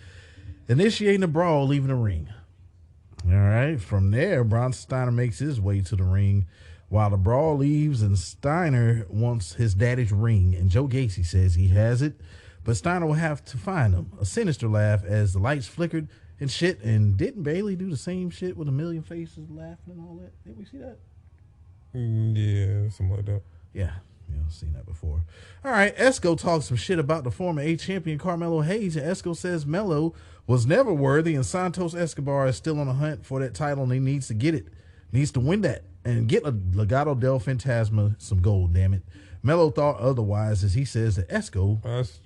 initiating a brawl, leaving the ring. All right, from there, Braun Steiner makes his way to the ring while the brawl leaves, and Steiner wants his daddy's ring, and Joe Gacy says he has it, but Steiner will have to find him. A sinister laugh as the lights flickered and shit, and didn't Bailey do the same shit with a million faces laughing and all that? Did we see that? Yeah, something like that. Yeah, seen that before. All right, Esco talks some shit about the former A champion Carmelo Hayes, and Esco says Melo was never worthy, and Santos Escobar is still on the hunt for that title, and he needs to get it, needs to win that, and get a Legado del Fantasma some gold. Damn it, Melo thought otherwise, as he says that Esco. That's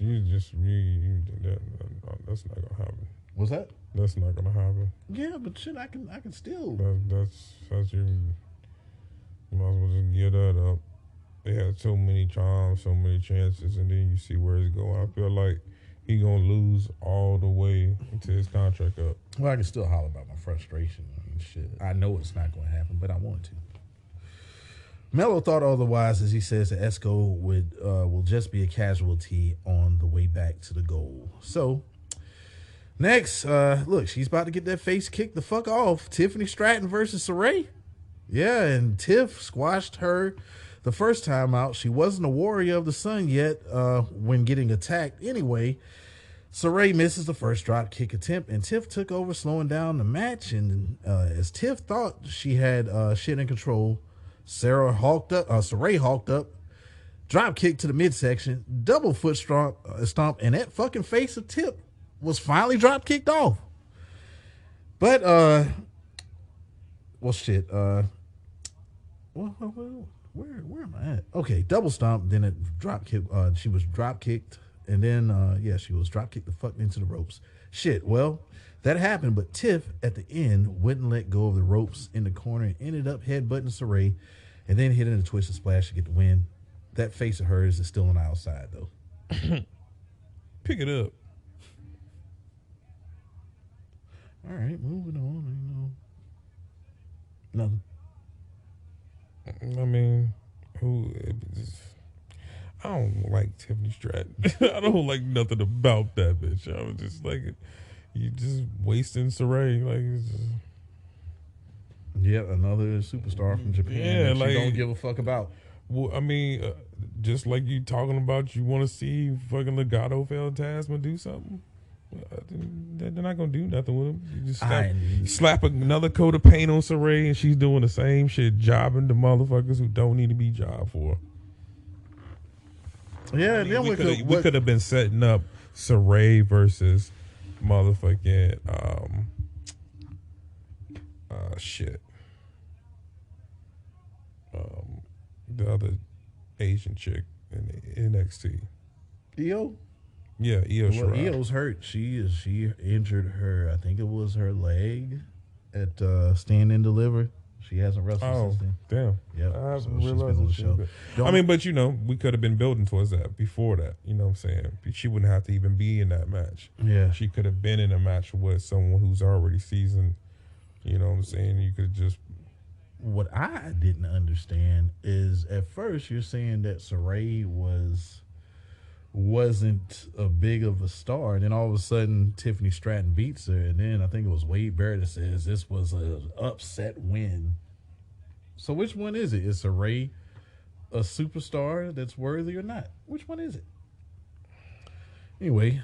that's not gonna happen. What's that? That's not gonna happen. Yeah, but shit, I can still. That's you. You might as well just get that up. They had so many times, so many chances, and then you see where it's going. I feel like he gonna lose all the way until his contract up. Well, I can still holler about my frustration and shit. I know it's not going to happen, but I want to. Melo thought otherwise, as he says that Esco will just be a casualty on the way back to the goal. So, next, look, she's about to get that face kicked the fuck off. Tiffany Stratton versus Saray. Yeah, and Tiff squashed her the first time out. She wasn't a warrior of the sun yet when getting attacked. Anyway, Saray misses the first drop kick attempt, and Tiff took over, slowing down the match. And as Tiff thought she had shit in control, Saray hawked up, drop kick to the midsection, double foot stomp, and that fucking face of Tiff was finally drop kicked off. But well, shit. Where am I at? Okay, double stomp, then it drop kick. She was drop kicked, and then she was drop kicked the fuck into the ropes. Shit. Well, that happened, but Tiff at the end wouldn't let go of the ropes in the corner and ended up headbutting Saray, and then hitting a twisted splash to get the win. That face of hers is still on the outside though. Pick it up. All right, moving on. Nothing. I mean, I don't like Tiffany Stratton. I don't like nothing about that bitch. I was just like, you just wasting Saray. Like, it's just... Yep, another superstar from Japan that you don't give a fuck about. Well, I mean, just like you talking about, you want to see fucking Legado Fantasma do something. They're not gonna do nothing with him. You just slap another coat of paint on Saray, and she's doing the same shit, jobbing the motherfuckers who don't need to be jobbed for. Yeah, I mean, we could have been setting up Saray versus motherfucking the other Asian chick in NXT. Io? Yeah, Io Shirai. Io's hurt. She injured her. I think it was her leg at Stand and Deliver. She hasn't wrestled since then. Damn. Yeah, I so realized she's been on the show. I mean, but we could have been building towards that before that. You know what I'm saying? She wouldn't have to even be in that match. Yeah. She could have been in a match with someone who's already seasoned. You know what I'm saying? You could just... What I didn't understand is at first you're saying that Saray wasn't a big of a star, and then all of a sudden Tiffany Stratton beats her, and then I think it was Wade Barrett that says this was an upset win. So which one is it? Is Saray a superstar that's worthy or not? Which one is it? Anyway,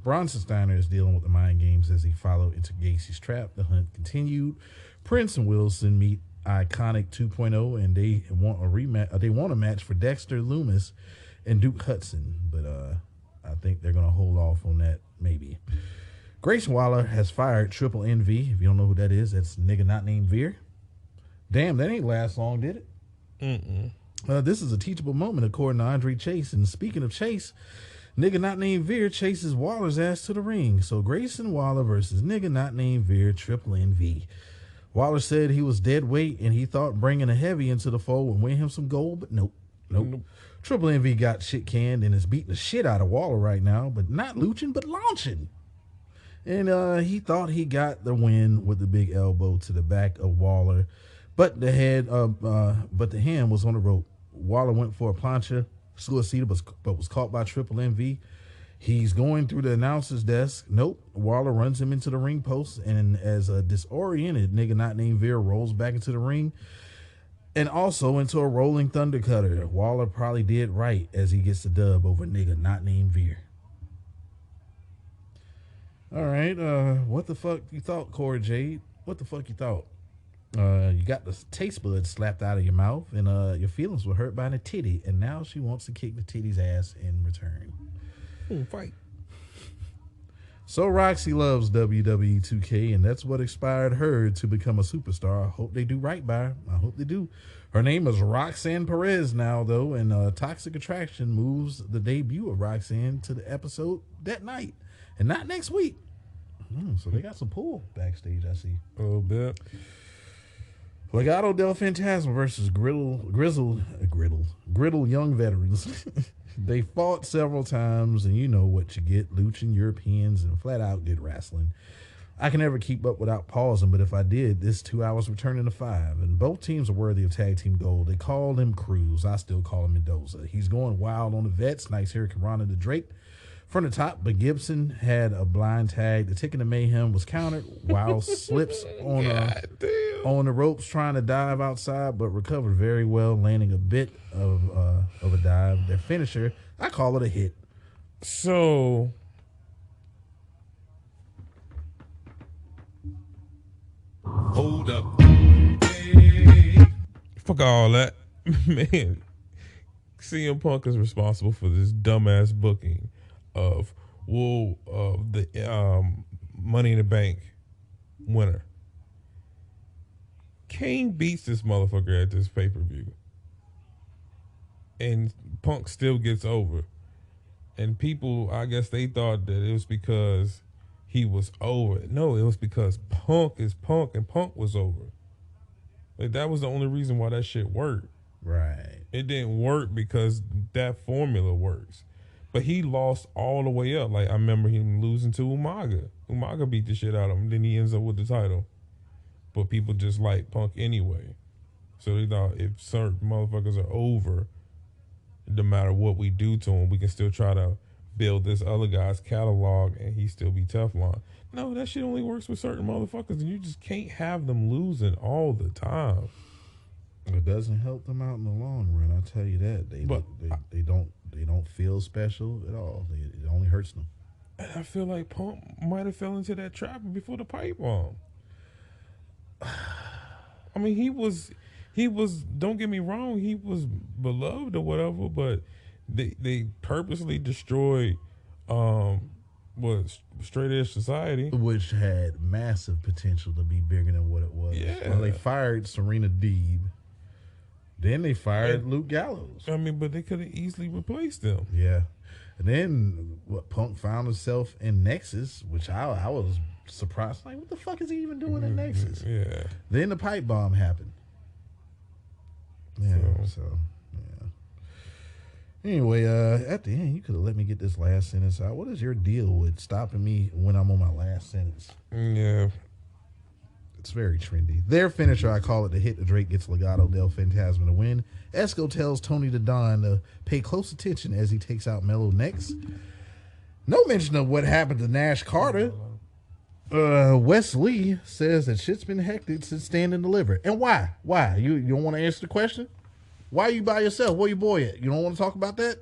Bronson Steiner is dealing with the mind games as he followed into Gacy's trap. The hunt continued. Prince and Wilson meet Iconic 2.0, and they want a rematch. They want a match for Dexter Loomis and Duke Hudson, but I think they're gonna hold off on that maybe. Grayson Waller has fired Triple NV. If you don't know who that is, that's a nigga not named Veer. Damn, that ain't last long, did it? This is a teachable moment according to Andre Chase. And speaking of Chase, nigga not named Veer chases Waller's ass to the ring. So Grayson Waller versus nigga not named Veer, Triple NV. Waller said he was dead weight and he thought bringing a heavy into the fold would win him some gold, but nope. Triple NV got shit canned and is beating the shit out of Waller right now, but not luching, but launching. And he thought he got the win with the big elbow to the back of Waller, but the hand was on the rope. Waller went for a plancha, suicida, but was caught by Triple NV. He's going through the announcer's desk. Nope. Waller runs him into the ring post, and as a disoriented nigga not named Veer rolls back into the ring, and also into a rolling thunder cutter. Waller probably did right as he gets the dub over nigga not named Veer. All right. What the fuck you thought, Cora Jade? What the fuck you thought? You got the taste buds slapped out of your mouth, and your feelings were hurt by the titty, and now she wants to kick the titty's ass in return. Fight. So Roxy loves WWE 2K, and that's what inspired her to become a superstar. I hope they do right by her. I hope they do. Her name is Roxanne Perez now, though, and Toxic Attraction moves the debut of Roxanne to the episode that night, and not next week. So they got some pull backstage, I see. A little bit. Legado del Fantasma versus Grizzle Young Veterans. They fought several times, and you know what you get. Luching Europeans and flat out good wrestling. I can never keep up without pausing, but if I did, this 2 hours would turn into 5. And both teams are worthy of tag team gold. They call him Cruz. I still call him Mendoza. He's going wild on the vets. Nice Hurricane Rana to Drake. From the top, but Gibson had a blind tag. The Ticket of Mayhem was countered. Wild slips on the ropes trying to dive outside, but recovered very well, landing a bit of a dive. Their finisher, I call it a hit. So, hold up. Hey. fuck all that. Man, CM Punk is responsible for this dumbass booking of the Money in the Bank winner. Kane beats this motherfucker at this pay-per-view. And Punk still gets over. And people, I guess they thought that it was because he was over. No, it was because Punk is Punk and Punk was over. Like, that was the only reason why that shit worked. Right. It didn't work because that formula works. But he lost all the way up. Like, I remember him losing to Umaga. Umaga beat the shit out of him. Then he ends up with the title. But people just like Punk anyway. So they thought if certain motherfuckers are over, no matter what we do to him, we can still try to build this other guy's catalog and he still be Teflon. No, that shit only works with certain motherfuckers, and you just can't have them losing all the time. It doesn't help them out in the long run. I tell you that. They don't feel special at all. It only hurts them. And I feel like Punk might have fell into that trap before the pipe bomb. I mean, he was. Don't get me wrong, he was beloved or whatever, but they purposely destroyed straight edge society, which had massive potential to be bigger than what it was. Yeah, well, they fired Serena Deeb. Then they fired Luke Gallows. I mean, but they could have easily replaced them. Yeah. And then Punk found himself in Nexus, which I was surprised. Like, what the fuck is he even doing in Nexus? Yeah. Then the pipe bomb happened. Yeah. So yeah. Anyway, at the end, you could have let me get this last sentence out. What is your deal with stopping me when I'm on my last sentence? Yeah. It's very trendy. Their finisher, I call it the hit. The Drake gets Legado del Fantasma to win. Esco tells Tony the Don to pay close attention as he takes out Melo next. No mention of what happened to Nash Carter. Wes Lee says that shit's been hectic since Stand and Deliver. And why? Why? You don't want to answer the question? Why are you by yourself? Where your boy at? You don't want to talk about that?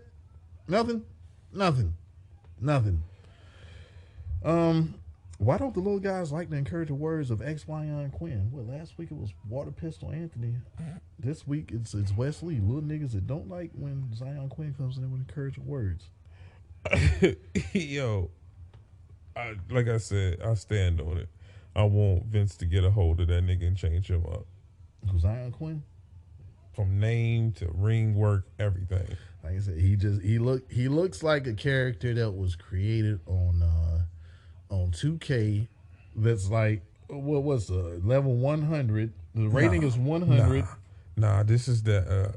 Nothing? Why don't the little guys like to encourage the words of ex-Zion Quinn? Well, last week it was Water Pistol Anthony. This week it's Wesley. Little niggas that don't like when Zion Quinn comes in with encouraging words. Yo, like I said, I stand on it. I want Vince to get a hold of that nigga and change him up. Zion Quinn? From name to ring work, everything. Like I said, he looks like a character that was created on 2K. That's like, what's the level 100? The rating is 100. Nah, this is the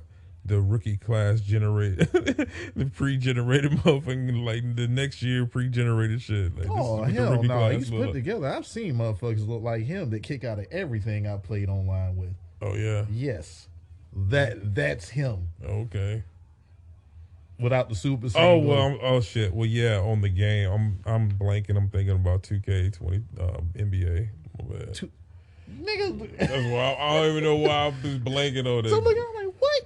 rookie class generated, the pre-generated motherfucking, like the next year pre-generated shit. Like, oh hell no, he's put together. I've seen motherfuckers look like him that kick out of everything I played online with. Oh yeah. Yes, that's him. Okay. Without the super. Oh well. Oh shit. Well yeah. On the game, I'm blanking. I'm thinking about 2K20 NBA. Nigga. That's why I don't even know why I'm just blanking on that. So look, I'm like, what?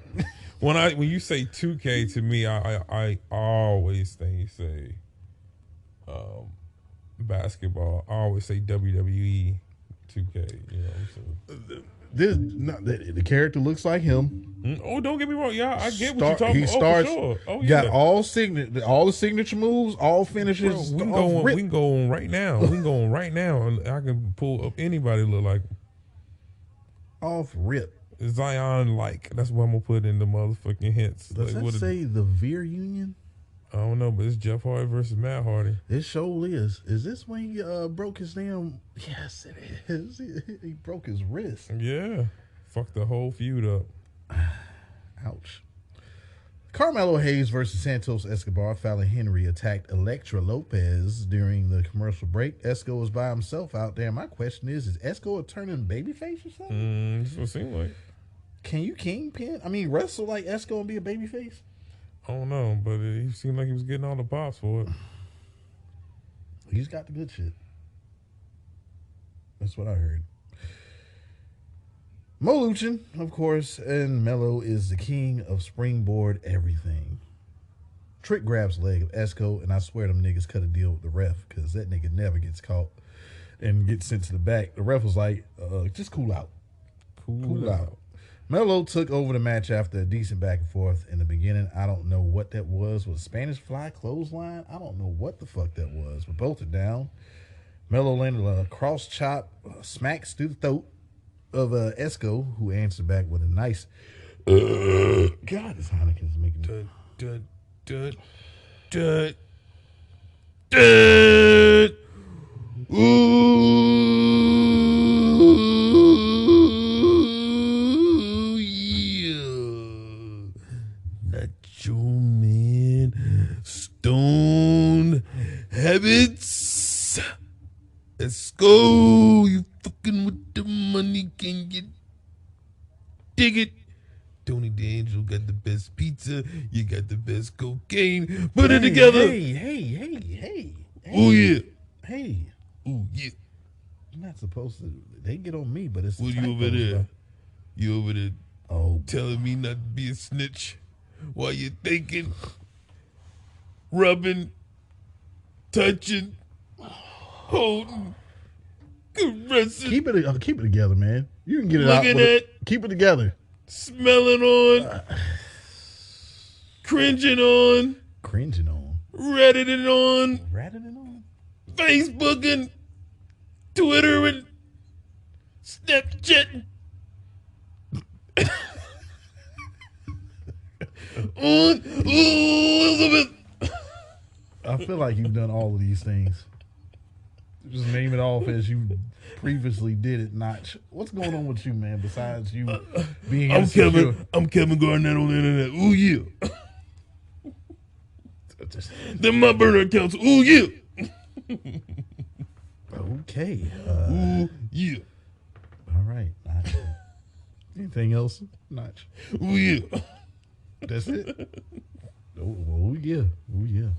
When you say 2K to me, I always think you say basketball. I always say WWE 2K. You know what I'm saying? The character looks like him. Oh, don't get me wrong, y'all. I get what you're talking He about. starts. Oh, for sure. Oh, Got yeah. all the signature moves, all finishes. Bro, we can go on right now. We can go on right now, and I can pull up anybody look like off rip. Zion like. That's what I'm gonna put in the motherfucking hints. Does like, that say the Veer Union? I don't know, but it's Jeff Hardy versus Matt Hardy. It sure is. Is this when he broke his damn? Yes, it is. He broke his wrist. Yeah, fuck the whole feud up. Ouch. Carmelo Hayes versus Santos Escobar. Fallon Henry attacked Elektra Lopez during the commercial break. Esco was by himself out there. My question is Esco a turning babyface or something? That's what it seems like. Can you kingpin? I mean, wrestle like Esco and be a babyface? I don't know, but he seemed like he was getting all the pops for it. He's got the good shit. That's what I heard. Mo Luchin, of course, and Melo is the king of springboard everything. Trick grabs leg of Esco, and I swear them niggas cut a deal with the ref because that nigga never gets caught and gets sent to the back. The ref was like, just cool out. Cool out. Melo took over the match after a decent back and forth in the beginning. I don't know what that was. Was Spanish fly clothesline? I don't know what the fuck that was, but both are down. Melo landed a cross chop, smacks through the throat of Esco, who answered back with a nice God, this Heineken's making me Ooh, yeah. Nacho Man, Stone Habits. Let's go. You fucking with the money, can you dig it? Tony D'Angelo got the best pizza. You got the best cocaine. Put it together. Hey. Oh, yeah. Hey. Oh, yeah. You're not supposed to. They get on me, but it's. What you over there? You over there Oh, telling me not to be a snitch while you're thinking, rubbing, touching, holding, caressing, keep it together, man. You can get it looking out. at, Keep it together. smelling on, cringing on, Cringing on. redditing on, Ratting it on. Facebooking, Twittering, Snapchatting. on Elizabeth. I feel like you've done all of these things. Just name it off as you previously did it, Notch. What's going on with you, man, besides you being insecure? I'm Kevin Garnett on the internet. Ooh, yeah. Then my burner accounts. Ooh, yeah. Okay. Ooh, yeah. All right, Notch. Anything else, Notch? Ooh, yeah. That's it? Oh, yeah. Oh, yeah.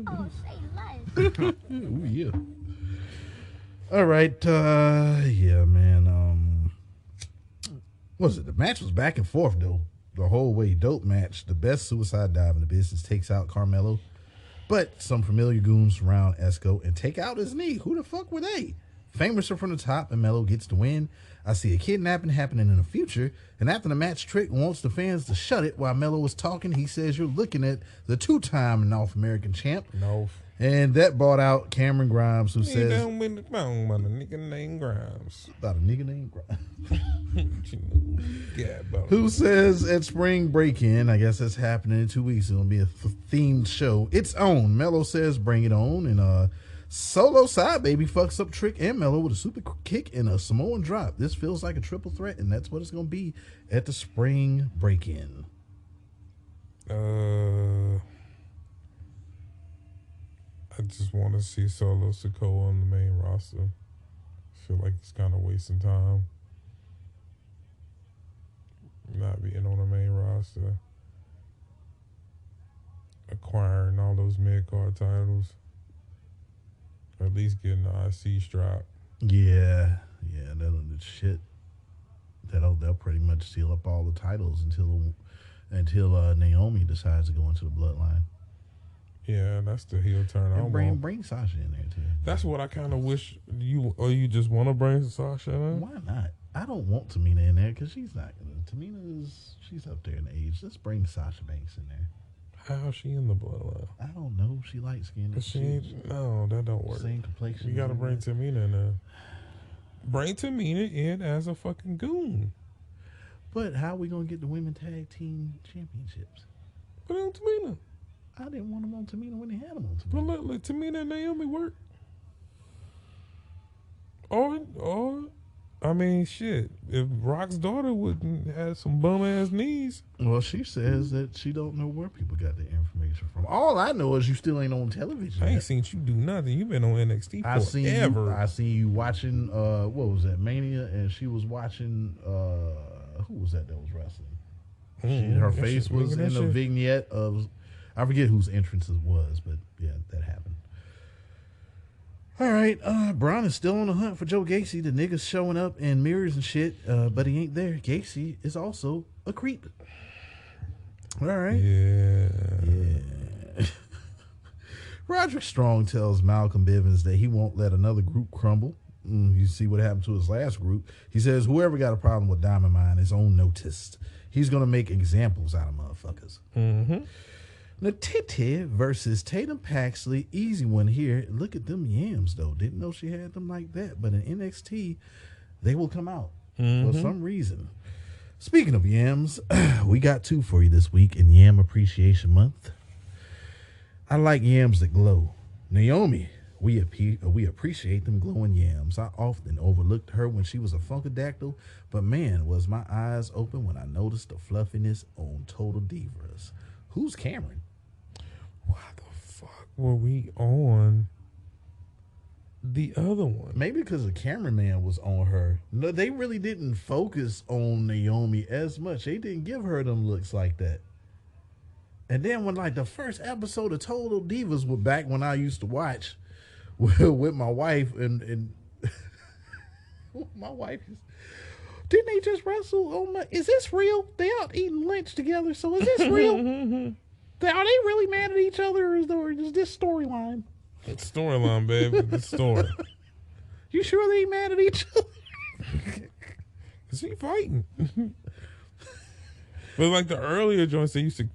Oh, say less. Oh, yeah. All right. Yeah, man. What was it? The match was back and forth, though. The whole way. Dope match. The best suicide dive in the business takes out Carmelo. But some familiar goons surround Esco and take out his knee. Who the fuck were they? Famous are from the top, and Melo gets the win. I see a kidnapping happening in the future, and after the match, Trick wants the fans to shut it while Melo was talking. He says you're looking at the two-time North American champ. No. And that brought out Cameron Grimes, who says... Down with the phone by the nigga named Grimes. About a nigga named Grimes. Yeah, about Who says at Spring Break-In, I guess that's happening in 2 weeks, it'll be a themed show, its own. Melo says bring it on, and Solo Side Baby fucks up Trick and Melo with a super kick and a Samoan drop. This feels like a triple threat, and that's what it's going to be at the Spring Break-In. I just want to see Solo Sikoa on the main roster. I feel like it's kind of wasting time not being on the main roster, acquiring all those mid-card titles, or at least getting the IC strap. Yeah, that'll shit. That'll pretty much seal up all the titles until Naomi decides to go into the bloodline. Yeah, that's the heel turn I And want. bring Sasha in there too. That's what I kind of wish you just want to bring Sasha in. Why not? I don't want Tamina in there because she's not gonna. She's up there in age. Let's bring Sasha Banks in there. How is she in the bloodline? I don't know. She light skinned. She ain't, no, that don't work. Same complexion. You gotta bring Tamina in there. Bring Tamina in as a fucking goon. But how are we gonna get the women tag team championships? Put it on Tamina. I didn't want them on Tamina when they had them on But Tamina. let Tamina and Naomi work. Or I mean, shit. If Rock's daughter wouldn't have some bum ass knees, Well, she says that she don't know where people got the information from. All I know is you still ain't on television. I ain't yet. seen you do nothing. You been on NXT forever. I seen you watching. What was that, Mania? And she was watching. Who was that was wrestling? Her that face shit was making in that a shit. vignette of. I forget whose entrance it was, but yeah, that happened. All right, Braun is still on the hunt for Joe Gacy. The nigga's showing up in mirrors and shit, but he ain't there. Gacy is also a creep. All right. Yeah. Roderick Strong tells Malcolm Bivens that he won't let another group crumble. You see what happened to his last group. He says whoever got a problem with Diamond Mine is on notice. He's going to make examples out of motherfuckers. Mm-hmm. Natiti versus Tatum Paxley. Easy one here. Look at them yams, though. Didn't know she had them like that. But in NXT, they will come out for some reason. Speaking of yams, we got 2 for you this week in Yam Appreciation Month. I like yams that glow. Naomi, we appreciate them glowing yams. I often overlooked her when she was a Funkadactyl, but man, was my eyes open when I noticed the fluffiness on Total Divas. Who's Cameron? Why the fuck were we on the other one? Maybe because the cameraman was on her. No, they really didn't focus on Naomi as much. They didn't give her them looks like that. And then when like the first episode of Total Divas was back when I used to watch with my wife and my wife is, didn't they just wrestle? Oh my, is this real? They out eating lunch together, so is this real? Are they really mad at each other or is this storyline? It's storyline, baby. The story. You sure they ain't mad at each other? Is he fighting? But like the earlier joints, they used to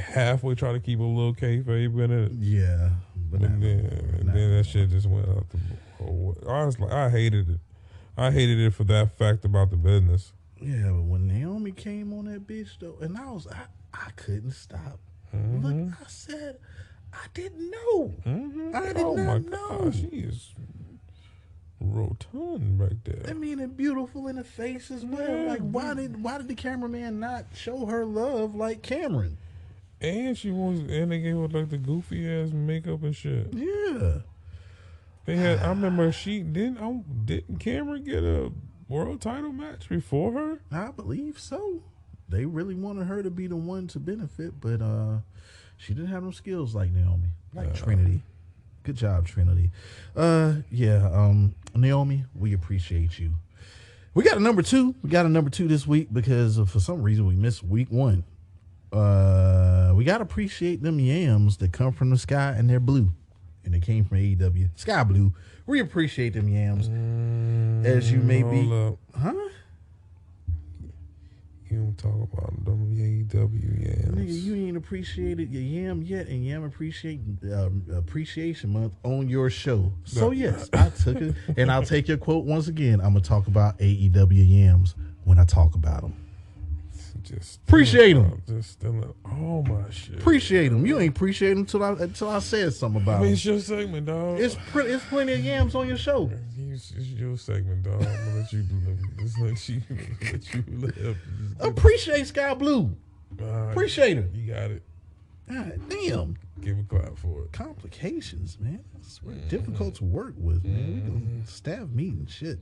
halfway try to keep a little kayfabe in it. Yeah. But Then that shit just went out the whole way. Honestly, I hated it. I hated it for that fact about the business. Yeah, but when Naomi came on that bitch though, and I couldn't stop. Look, I said, I didn't know. I did not know. God, she is rotund back there. I mean, and beautiful in the face as well. Yeah. Like, why did the cameraman not show her love like Cameron? And they gave her like the goofy ass makeup and shit. Yeah. They had. I remember didn't Cameron get a world title match before her? I believe so. They really wanted her to be the one to benefit, but she didn't have no skills like Naomi, like Trinity. Good job, Trinity. Naomi, we appreciate you. We got a number 2. We got a number 2 this week because for some reason we missed week 1. We got to appreciate them yams that come from the sky and they're blue. And they came from AEW. Sky Blue. We appreciate them yams. As you may be. Hold up. Huh? You don't talk about them AEW yams. Nigga, you ain't appreciated your yam yet, and Yam Appreciation Month on your show. So yes, I took it, and I'll take your quote once again. I'm gonna talk about AEW yams when I talk about them. Just Appreciate 'em. Just stealing all my shit. Appreciate them. You ain't appreciate them until I said something about them. It's your segment, dog. It's plenty of yams on your show. It's your segment, dog. I'm gonna let you live. Appreciate Sky Blue. Appreciate her. You got it. God damn. Give a clap for it. Complications, man. It's difficult to work with, man. We gonna staff meeting shit.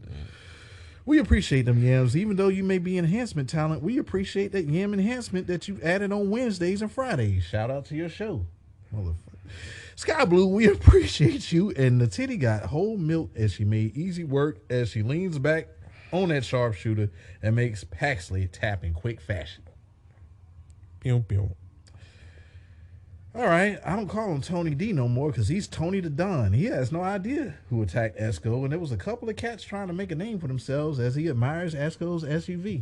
We appreciate them yams. Even though you may be enhancement talent, we appreciate that yam enhancement that you added on Wednesdays and Fridays. Shout out to your show. Motherfucker. Sky Blue, we appreciate you. And the titty got whole milk as she made easy work as she leans back on that sharpshooter and makes Paxley tap in quick fashion. Pew, pew. All right, I don't call him Tony D no more because he's Tony the Don. He has no idea who attacked Esco, and there was a couple of cats trying to make a name for themselves as he admires Esco's SUV.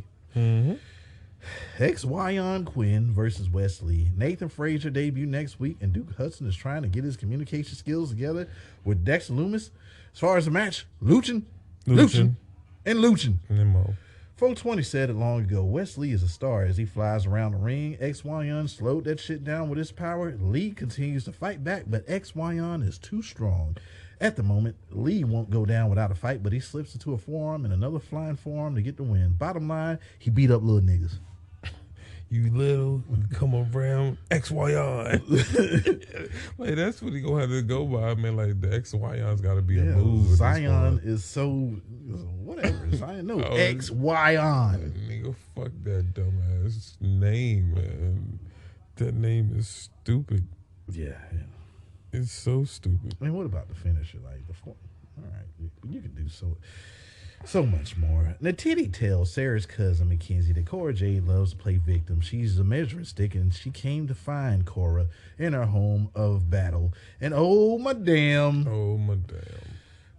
Ex-Wyon Quinn versus Wesley. Nathan Frazier debut next week, and Duke Hudson is trying to get his communication skills together with Dex Loomis. As far as the match, Luchin. And Luchin. Nemo. 420 said it long ago. Wesley is a star as he flies around the ring. Ex-Wyon slowed that shit down with his power. Lee continues to fight back, but Ex-Wyon is too strong. At the moment, Lee won't go down without a fight, but he slips into a forearm and another flying forearm to get the win. Bottom line, he beat up little niggas. You little, come around, XYon. Like, that's what he gonna have to go by, man. Like, the XYon's got to be a move. Zion is so, whatever. Zion, no, XYon. Nigga, fuck that dumbass name, man. That name is stupid. Yeah. It's so stupid. I mean, what about the finisher? Like, all right, you can do so much more. Natiti tells Sarah's cousin Mackenzie that Cora Jade loves to play victim. She's a measuring stick, and she came to find Cora in her home of battle. And oh my damn,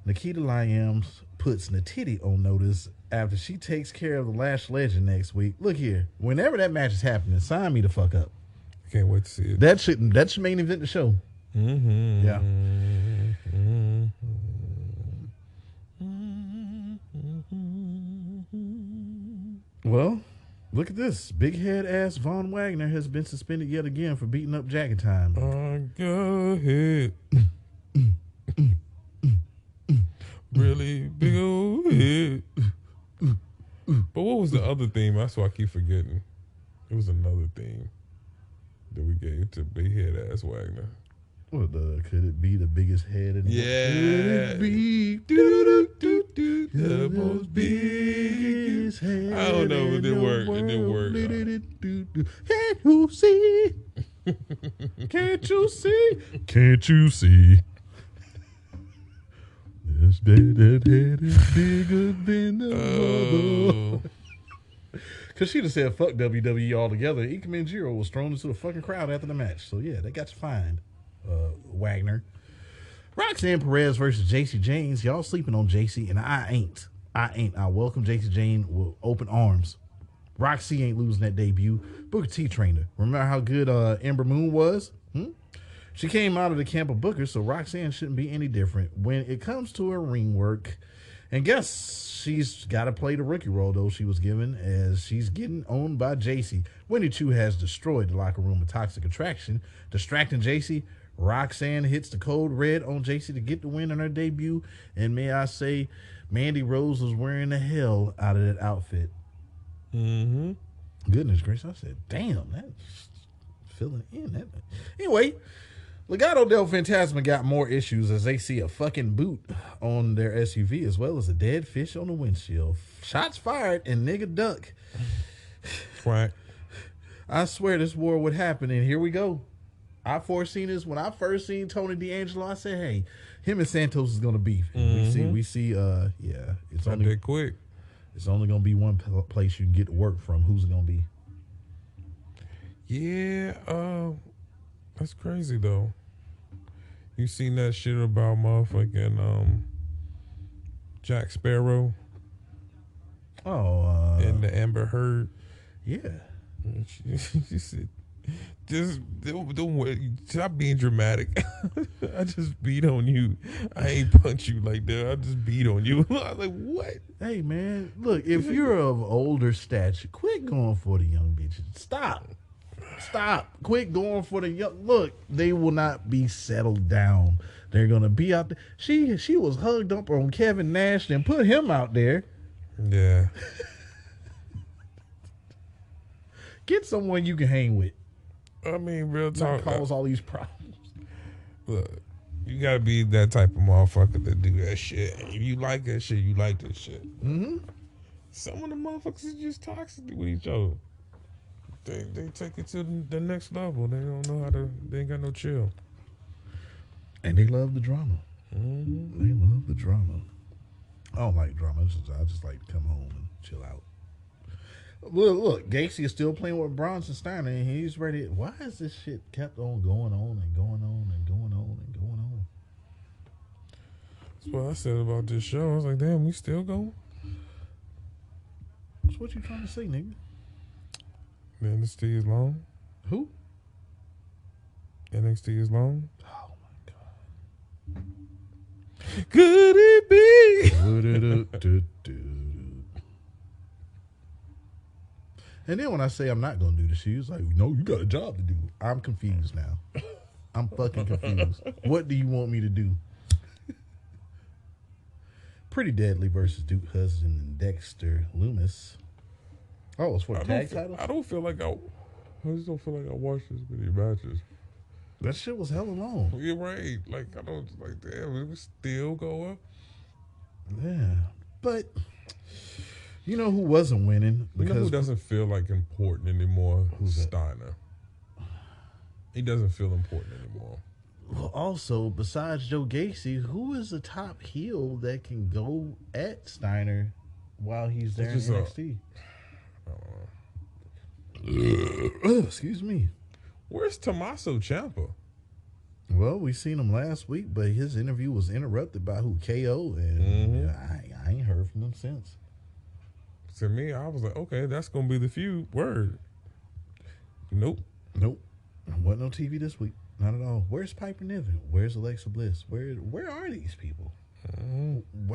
Nikita Lyams puts Natiti on notice after she takes care of the Lash Legend next week. Look here, whenever that match is happening, sign me the fuck up. I can't wait to see it. That should main event the show. Yeah. Well, look at this. Big head ass Von Wagner has been suspended yet again for beating up Jacket Time. Go ahead. Really big old head. But what was the other theme? That's why I keep forgetting. It was another theme that we gave to big head ass Wagner. What could it be the biggest head in the world? Could it be the most biggest head? I don't know. It didn't work. Can't you see? Can't you see? Can't you see? This that head is bigger than the mother. Because she just said fuck WWE altogether. Ike Manjiro was thrown into the fucking crowd after the match. So yeah, they got you fined. Wagner. Roxanne Perez versus JC James. Y'all sleeping on JC, and I ain't. I welcome JC James with open arms. Roxy ain't losing that debut. Booker T trainer. Remember how good Ember Moon was? She came out of the camp of Booker, so Roxanne shouldn't be any different when it comes to her ring work. And guess she's got to play the rookie role, though, she was given, as she's getting owned by JC. Winnie Chu has destroyed the locker room with Toxic Attraction, distracting JC. Roxanne hits the code red on JC to get the win on her debut. And may I say, Mandy Rose was wearing the hell out of that outfit. Goodness gracious. I said, damn, that's filling in. That. Anyway, Legado del Fantasma got more issues as they see a fucking boot on their SUV as well as a dead fish on the windshield. Shots fired and nigga duck. Right. I swear this war would happen, and here we go. I foreseen this when I first seen Tony D'Angelo. I said, "Hey, him and Santos is gonna beef." We see. Yeah, it's only that quick. It's only gonna be one place you can get to work from. Who's it gonna be? Yeah, that's crazy though. You seen that shit about motherfucking Jack Sparrow? Oh, and the Amber Heard. Yeah. She said, just don't stop being dramatic. I just beat on you. I ain't punch you like that. I just beat on you. I was like, what? Hey man, look, if you're of older stature, quit going for the young bitches. Stop. Quit going for the young. Look, they will not be settled down. They're gonna be out there. She was hugged up on Kevin Nash and put him out there. Yeah. Get someone you can hang with. I mean, real talk. Not cause all these problems. Look, you gotta be that type of motherfucker to do that shit. If you like that shit, you like that shit. Some of the motherfuckers is just toxic with each other. They take it to the next level. They don't know how to. They ain't got no chill. And they love the drama. They love the drama. I don't like drama. I just like to come home and chill out. Look, Gacy is still playing with Bronson Steiner, and he's ready. Why is this shit kept on going on and going on and going on and going on? That's what I said about this show. I was like, damn, we still going? So what you trying to say, nigga? NXT is long. Who? NXT is long. Oh my god. Could it be? And then when I say I'm not gonna do the shoes, like, no, you got a job to do. I'm confused now. I'm fucking confused. What do you want me to do? Pretty Deadly versus Duke Hudson and Dexter Loomis. Oh, it's for the tag title? I just don't feel like I watched this many matches. That shit was hella long. You're right. Like, I don't, like, damn, it was still going. Yeah. But, you know who wasn't winning? You know who doesn't feel like important anymore? Who's that? Steiner. He doesn't feel important anymore. Well, also, besides Joe Gacy, who is the top heel that can go at Steiner while he's there in NXT? Excuse me. Where's Tommaso Ciampa? Well, we seen him last week, but his interview was interrupted by KO, and I ain't heard from him since. To me, I was like, okay, that's gonna be the feud. Word. Nope. Wasn't on TV this week. Not at all. Where's Piper Niven? Where's Alexa Bliss? Where are these people?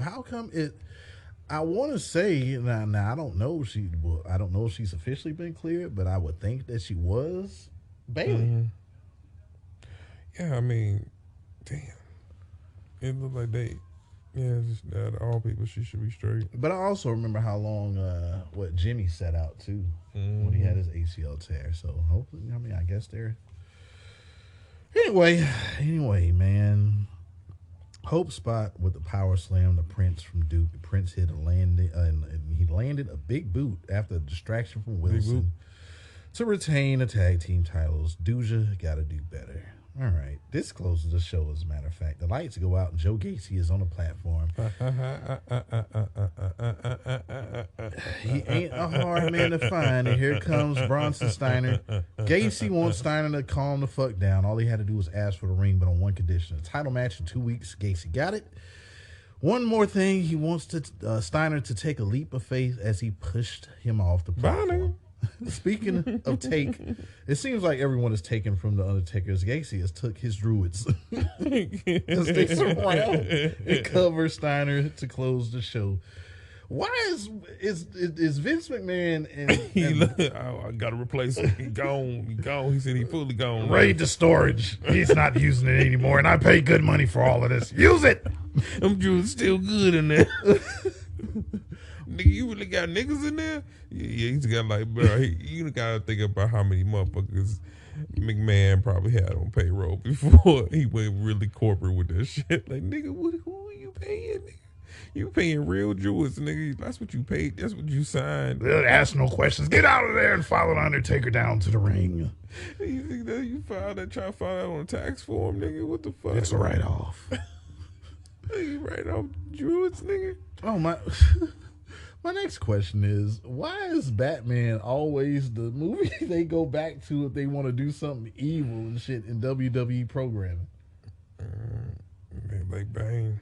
How come it? I want to say now. I don't know if I don't know if she's officially been cleared, but I would think that she was Bayley. Yeah, I mean, damn. It looked like just that all people, she should be straight. But I also remember how long what Jimmy set out too when he had his ACL tear. So hopefully, I guess they're. Anyway, man. Hope spot with the power slam to Prince from Duke. Prince hit a landing, and he landed a big boot after a distraction from Wilson to retain the tag team titles. Doja got to do better. All right, this closes the show. As a matter of fact, the lights go out, and Joe Gacy is on the platform. He ain't a hard man to find, and here comes Bronson Steiner. Gacy wants Steiner to calm the fuck down. All he had to do was ask for the ring, but on one condition: a title match in 2 weeks. Gacy got it. One more thing, he wants Steiner to take a leap of faith as he pushed him off the platform. Speaking of take, it seems like everyone is taken from the Undertaker's. Gacy has took his druids as they surround and cover Steiner to close the show. Why is Vince McMahon and I gotta replace him. He gone. He said he fully gone. Raid the storage. He's not using it anymore, and I pay good money for all of this. Use it. Them druids still good in there. Nigga, you really got niggas in there? Yeah, he's got like, bro, you gotta think about how many motherfuckers McMahon probably had on payroll before he went really corporate with that shit. Like, nigga, who are you paying, nigga? You paying real Jews, nigga. That's what you paid. That's what you signed. Ask no questions. Get out of there and follow the Undertaker down to the ring. You think that you try to file that on a tax form, nigga? What the fuck? It's a write-off. You write off Druids, nigga? oh my. My next question is, why is Batman always the movie they go back to if they want to do something evil and shit in WWE programming? Like Bane.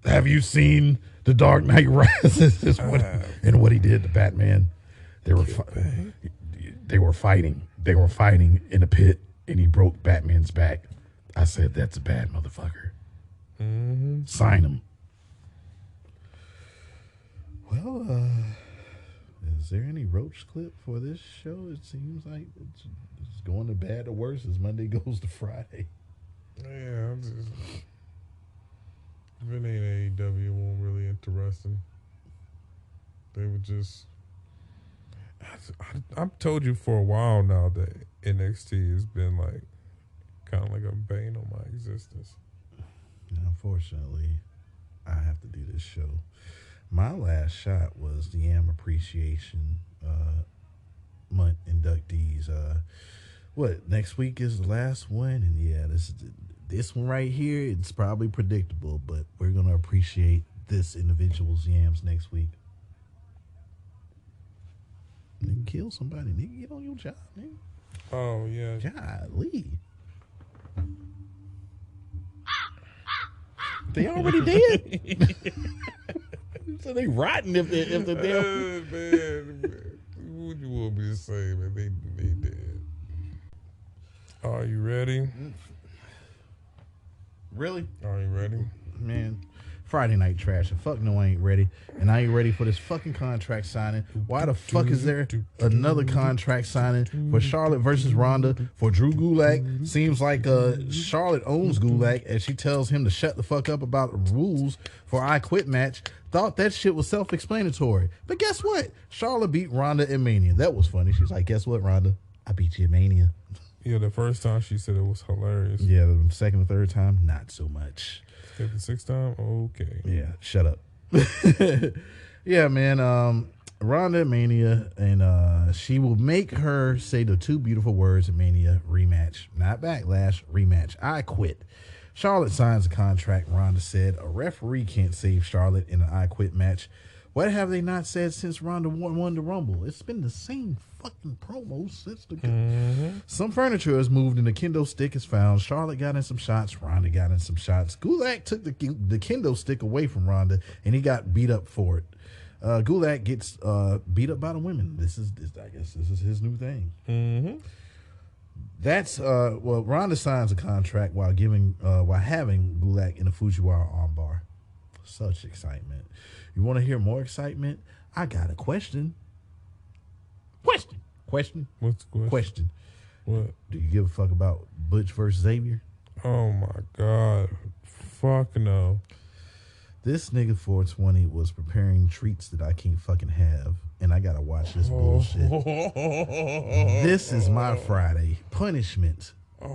Have you seen The Dark Knight Rises? And what he did to Batman? They were fighting. They were fighting in a pit, and he broke Batman's back. I said, that's a bad motherfucker. Sign him. Well, is there any Roach clip for this show? It seems like it's going to bad to worse as Monday goes to Friday. Yeah, if it ain't AEW, it won't really interesting. They would just. I've told you for a while now that NXT has been like kind of like a bane on my existence. Unfortunately, I have to do this show. My last shot was the Yam Appreciation Month inductees. Next week is the last one, and yeah, this one right here, it's probably predictable, but we're gonna appreciate this individual's yams next week. Nigga, kill somebody. Nigga, get on your job, nigga. Oh yeah. Golly. They already dead. So they rotten if they're dead. Man, what you want me to say, man? They dead. Are you ready? Really? Are you ready? Man, Friday night trash. And fuck no, I ain't ready. And I ain't ready for this fucking contract signing. Why the fuck is there another contract signing for Charlotte versus Ronda for Drew Gulak? Seems like Charlotte owns Gulak and she tells him to shut the fuck up about the rules for I Quit match. Thought that shit was self-explanatory. But guess what? Charlotte beat Ronda in Mania. That was funny. She's like, guess what, Ronda? I beat you in Mania. Yeah, the first time she said it was hilarious. Yeah, the second and third time, not so much. Okay, the sixth time, okay. Yeah, shut up. Yeah, man. Ronda Mania, and she will make her say the two beautiful words in Mania: rematch, not backlash, rematch. I quit. Charlotte signs a contract. Ronda said a referee can't save Charlotte in an I Quit match. What have they not said since Ronda won the Rumble? It's been the same fucking promo since the... Some furniture is moved and the kendo stick is found. Charlotte got in some shots. Ronda got in some shots. Gulak took the kendo stick away from Ronda and he got beat up for it. Gulak gets beat up by the women. I guess this is his new thing. Mm-hmm. That's well, Ronda signs a contract while having Gulak in a Fujiwara armbar. Such excitement. You want to hear more excitement? I got a question. Question. What's the question? Question. What? Do you give a fuck about Butch versus Xavier? Oh my God. Fuck no. This nigga 420 was preparing treats that I can't fucking have, and I gotta watch this bullshit. This is my Friday punishment.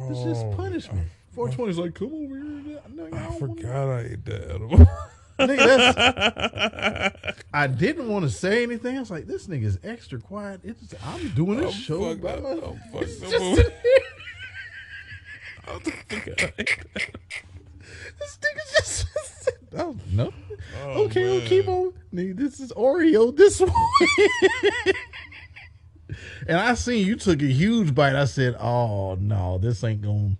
This is punishment. 420's like, come over here. I forgot I ate that edible. Nigga, I didn't want to say anything. I was like, this nigga's extra quiet. I'm doing this show by myself. This nigga's just oh no. Oh, okay, man. I'll keep on. Nigga, this is Oreo this one. And I seen you took a huge bite. I said, oh no, this ain't going.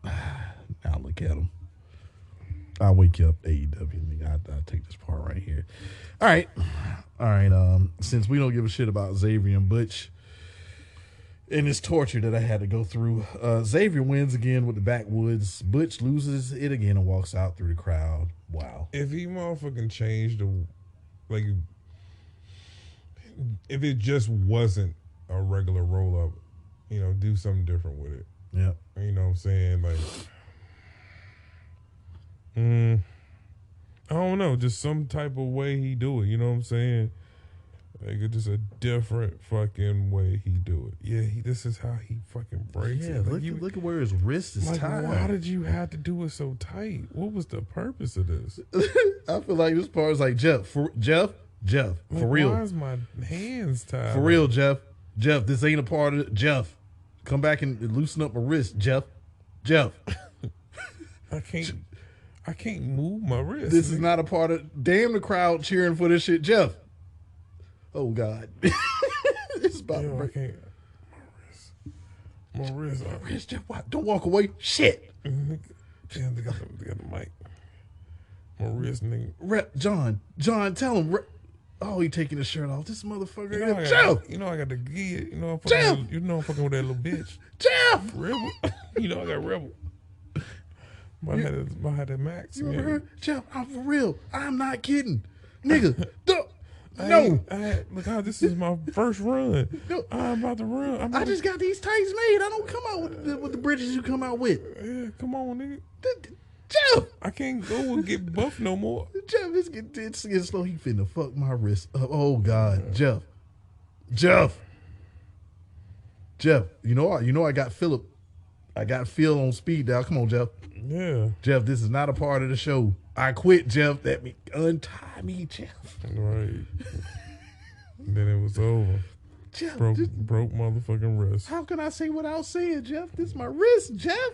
Now look at him. I'll wake you up, AEW. I'll take this part right here. All right. Since we don't give a shit about Xavier and Butch and this torture that I had to go through, Xavier wins again with the backwoods. Butch loses it again and walks out through the crowd. Wow. If he motherfucking changed if it just wasn't a regular roll up, do something different with it. Yeah. You know what I'm saying? Like, I don't know, just some type of way he do it. You know what I'm saying? Like, it's just a different fucking way he do it. Yeah, this is how he fucking breaks it. Like, look at where his wrist is tied. Why did you have to do it so tight? What was the purpose of this? I feel like this part is like, Jeff, for real. Why is my hands tied? For real, Jeff, this ain't a part of it. Jeff, come back and loosen up my wrist, Jeff. I can't move my wrist. This is not a part of. Damn the crowd cheering for this shit, Jeff. Oh God, it's about to break. My wrist. Jeff, don't walk away. Shit. Damn, they got the mic. My wrist, nigga. John, tell him. Oh, he taking his shirt off. This motherfucker. Jeff. I got the gear. I'm fucking with that little bitch. Jeff. Rebel. I got Rebel. I had a max. You ever heard? Jeff, I'm for real. I'm not kidding. Nigga. No. Look how this is my first run. No. I'm about to run. I just got these tights made. I don't come out with the bridges you come out with. Yeah, come on, nigga. Jeff. I can't go and get buff no more. Jeff, it's getting slow. He finna fuck my wrist up. Oh God, Jeff. You know I got Philip. I got Phil on speed dial. Come on, Jeff. Yeah. Jeff, this is not a part of the show. I quit, Jeff. That means untie me, Jeff. Right. Then it was over. Jeff, broke motherfucking wrist. How can I say without saying, Jeff? This is my wrist, Jeff.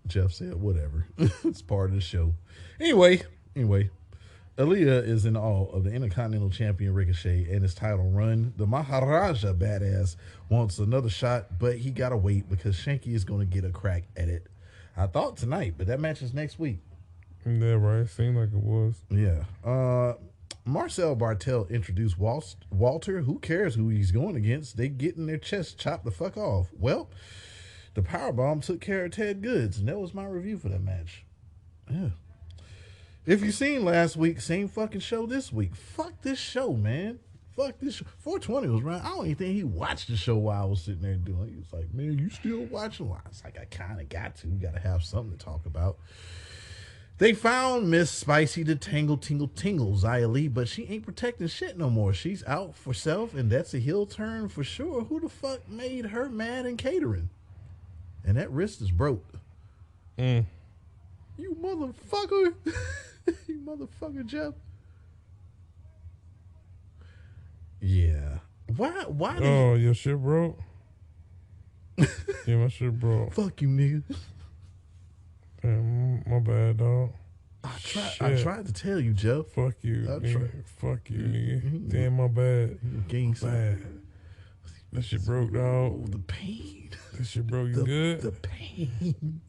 Jeff said, whatever. It's part of the show. Anyway, Aaliyah is in awe of the Intercontinental Champion Ricochet and his title run. The Maharaja badass wants another shot, but he gotta wait because Shanky is gonna get a crack at it. I thought tonight, but that match is next week. Yeah, right. Seemed like it was. Yeah. Marcel Bartel introduced Walter. Who cares who he's going against? They getting their chest chopped the fuck off. Well, the Powerbomb took care of Ted Goods, and that was my review for that match. Yeah. If you seen last week, same fucking show this week. Fuck this show, man. Fuck this show. 420 was right. I don't even think he watched the show while I was sitting there doing it. He was like, man, you still watching? I was like, I kind of got to. Got to have something to talk about. They found Miss Spicy to tingle Zia Lee, but she ain't protecting shit no more. She's out for self, and that's a heel turn for sure. Who the fuck made her mad in catering? And that wrist is broke. You motherfucker. You motherfucker, Jeff. Yeah. Why did your shit broke? Yeah, my shit broke. Fuck you, nigga. Damn, my bad, dog. I tried to tell you, Jeff. Fuck you, nigga. Fuck you, nigga. Damn, my bad. Bad. That shit broke, dog. The pain. That shit broke. You good? The pain.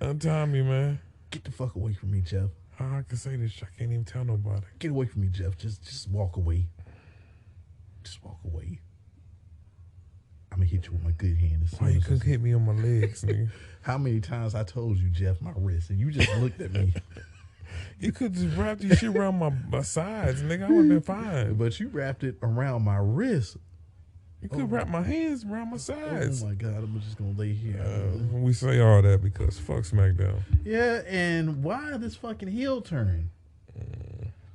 Untie me, man. Get the fuck away from me, Jeff. How I can say this? I can't even tell nobody. Get away from me, Jeff. Just walk away. Just walk away. I'm gonna hit you with my good hand. Why you couldn't hit me on my legs, nigga? How many times I told you, Jeff, my wrist, and you just looked at me. You could just wrap your shit around my sides, nigga. I would have been fine. But you wrapped it around my wrist. You could wrap my hands around my sides. Oh my God, I'm just gonna lay here. We say all that because fuck SmackDown. Yeah, and why this fucking heel turn?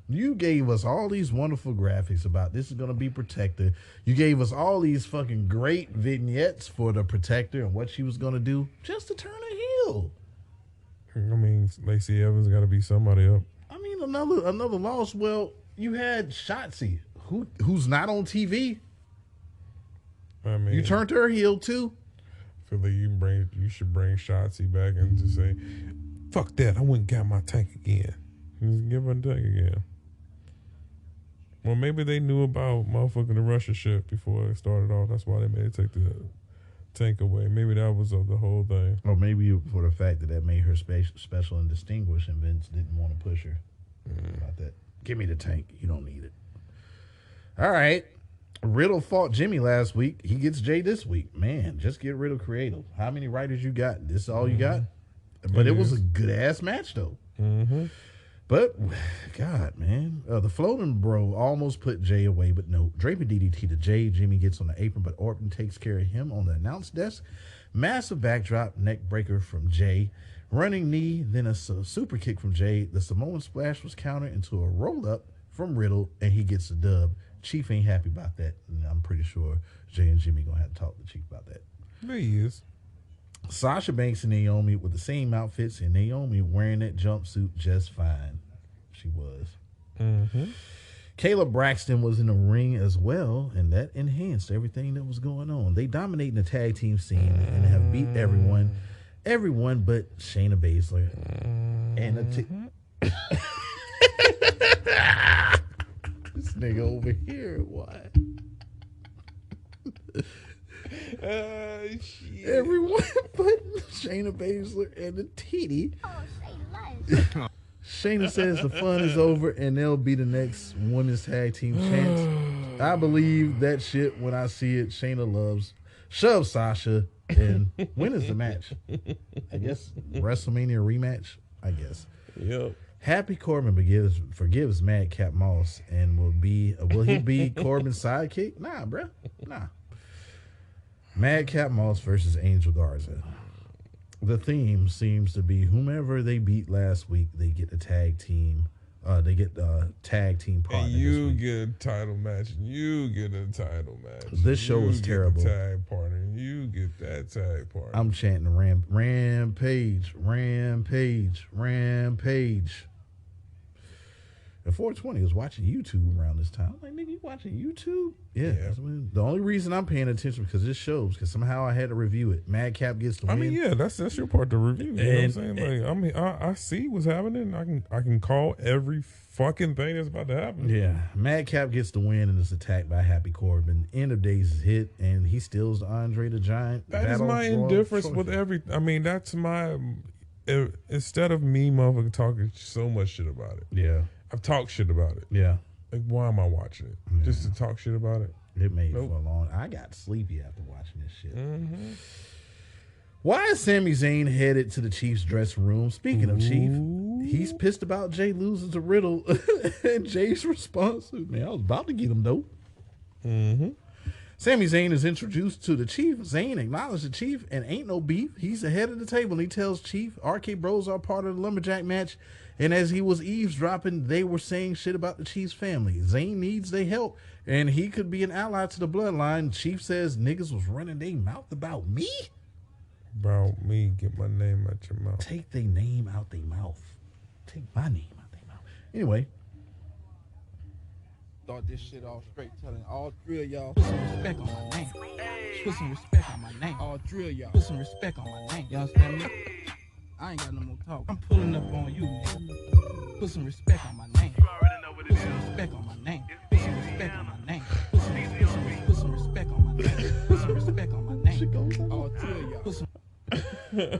You gave us all these wonderful graphics about this is going to be Protector. You gave us all these fucking great vignettes for the Protector and what she was going to do just to turn her heel. I mean, Lacey Evans got to be somebody up. I mean, another loss. Well, you had Shotzi, who's not on TV. I mean, you turned her heel too. I feel like you should bring Shotzi back and just say, fuck that, I went and got my tank again. Just give her the tank again. Well, maybe they knew about motherfucking the Russia shit before it started off. That's why they made it take the tank away. Maybe that was the whole thing. Or maybe for the fact that made her special and distinguished, and Vince didn't want to push her about that. Give me the tank. You don't need it. All right. Riddle fought Jimmy last week. He gets Jay this week. Man, just get Riddle creative. How many writers you got? This is all you got? But it was a good-ass match, though. Mm-hmm. But, God, man. The floating bro almost put Jay away, but no. Draper DDT to Jay. Jimmy gets on the apron, but Orton takes care of him on the announce desk. Massive backdrop, neck breaker from Jay. Running knee, then a super kick from Jay. The Samoan splash was countered into a roll-up from Riddle, and he gets the dub. Chief ain't happy about that, and I'm pretty sure Jay and Jimmy going to have to talk to Chief about that. There he is. Sasha Banks and Naomi with the same outfits, and Naomi wearing that jumpsuit just fine. She was. Mm-hmm. Kayla Braxton was in the ring as well, and that enhanced everything that was going on. They dominating the tag team scene and have beat everyone but Shayna Baszler. And this nigga over here, what? Shit. Everyone but Shayna Baszler and the TD. Shayna says the fun is over and they'll be the next women's tag team champs. I believe that shit when I see it. Shayna shoves Sasha. And when is the match? I guess WrestleMania rematch, I guess. Yep. Happy Corbin forgives Madcap Moss and will he be Corbin's sidekick? Nah, bruh. Nah. Madcap Moss versus Angel Garza. The theme seems to be whomever they beat last week, they get the tag team. They get the tag team partner. And you get a title match. You get a title match. This show was terrible. The tag partner. You get that tag partner. I'm chanting rampage. At 420, I was watching YouTube around this time. I'm like, nigga, you watching YouTube? Yeah. That's when- the only reason I'm paying attention because this shows, because somehow I had to review it. Madcap gets the win. I mean, yeah, that's your part to review. You know what I'm saying? Like, I mean, I see what's happening. I can call every fucking thing that's about to happen. Yeah. Madcap gets the win and is attacked by Happy Corbin. End of days is hit, and he steals the Andre the Giant. That is my indifference with every. I mean, that's my. Instead of me, motherfucking talking so much shit about it. Yeah. I've talked shit about it. Yeah. Like, why am I watching it? Yeah. Just to talk shit about it? It made Nope. for a long. I got sleepy after watching this shit. Mm-hmm. Why is Sami Zayn headed to the Chiefs' dressing room? Speaking of Chief, he's pissed about Jay losing to Riddle, and Jay's response, man, I was about to get him though. Mm-hmm. Sami Zayn is introduced to the Chief. Zayn acknowledged the Chief and ain't no beef. He's ahead of the table and he tells Chief RK Bros are part of the Lumberjack match. And as he was eavesdropping, they were saying shit about the Chief's family. Zayn needs their help and he could be an ally to the bloodline. Chief says niggas was running their mouth about me. About me, get my name out your mouth. Take their name out their mouth. Take my name out their mouth. Anyway. Start this shit off straight, telling all three of y'all. Put some respect on my name. Put some respect on my name. All three of y'all. Put some respect on my name. Y'all understand me? I ain't got no more talk. I'm pulling up on you, nigga. Put some respect on my name. You already know what it is. Put some respect on my name. Put some respect on my name. Put some respect on my name. Put some respect on my name. All three of y'all. Put some.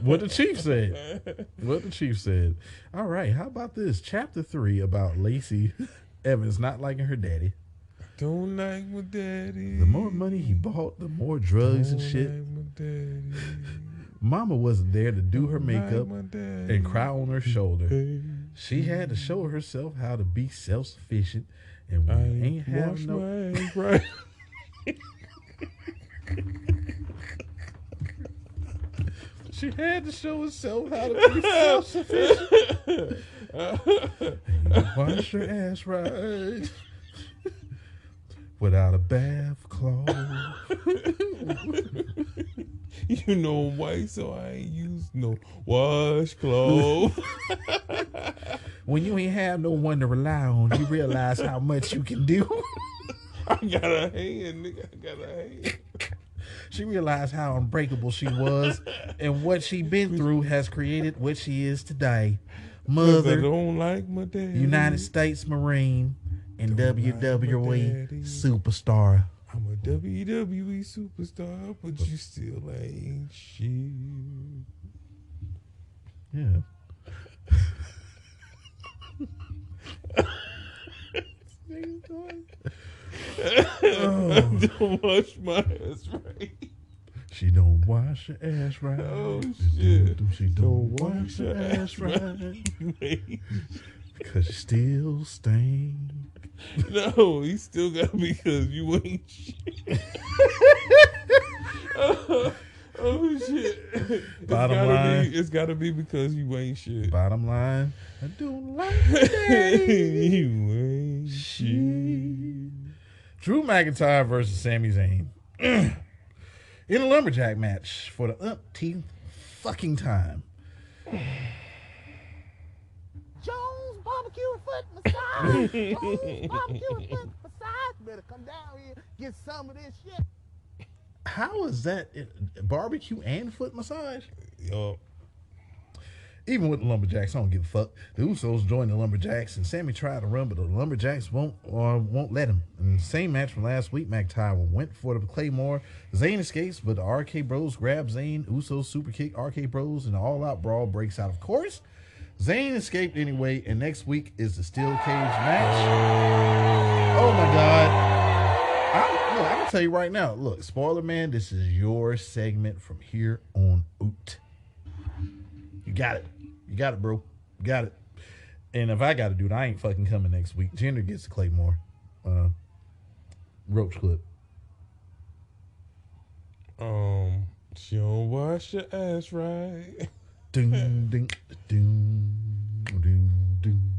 What the Chief said. What the Chief said. All right, how about this? Chapter 3 about Lacey Evans not liking her daddy. Don't like my daddy. The more money he bought, the more drugs and shit. Like my daddy. Mama wasn't there to do her Don't makeup like my daddy. and cry on her shoulder. Hey. She had to show herself how to be self-sufficient, and when you ain't have wash no. my ass right. She had to show herself how to be self-sufficient. Wash your ass right without a bath cloth. You know I'm white, so I ain't use no washcloth. When you ain't have no one to rely on, you realize how much you can do. I got a hand, nigga. I got a hand. She realized how unbreakable she was, and what she been through has created what she is today. 'Cause I Mother, don't like my daddy. United States Marine, and Don't like WWE my daddy. superstar. I'm a WWE superstar, but you still ain't shit. Yeah. Don't wash my ass right. She don't wash her ass right. Oh, shit. She don't wash her ass right. Because she still stink. No, he still got me because you ain't shit. Oh shit. Bottom line. It's gotta be because you ain't shit. Bottom line, I don't like my daddy. You ain't shit. Drew McIntyre versus Sami Zayn. In a lumberjack match for the umpteenth fucking time. Jones barbecue and foot massage. Jones barbecue and foot massage. Better come down here, get some of this shit. How is that barbecue and foot massage? Yo, Even with the Lumberjacks, I don't give a fuck. The Usos joined the Lumberjacks, and Sammy tried to run, but the Lumberjacks won't let him. In the same match from last week, McIntyre went for the Claymore. Zayn escapes, but the RK Bros grab Zayn. Usos super kick RK Bros, and the all-out brawl breaks out. Of course, Zayn escaped anyway, and next week is the steel cage match. Oh my God. I'm gonna tell you right now. Look, spoiler man, this is your segment from here on out. You got it. You got it, bro. You got it. And if I got to do it, I ain't fucking coming next week. Jinder gets the Claymore. Roach clip. She don't wash your ass right. Ding, ding, ding, ding, ding.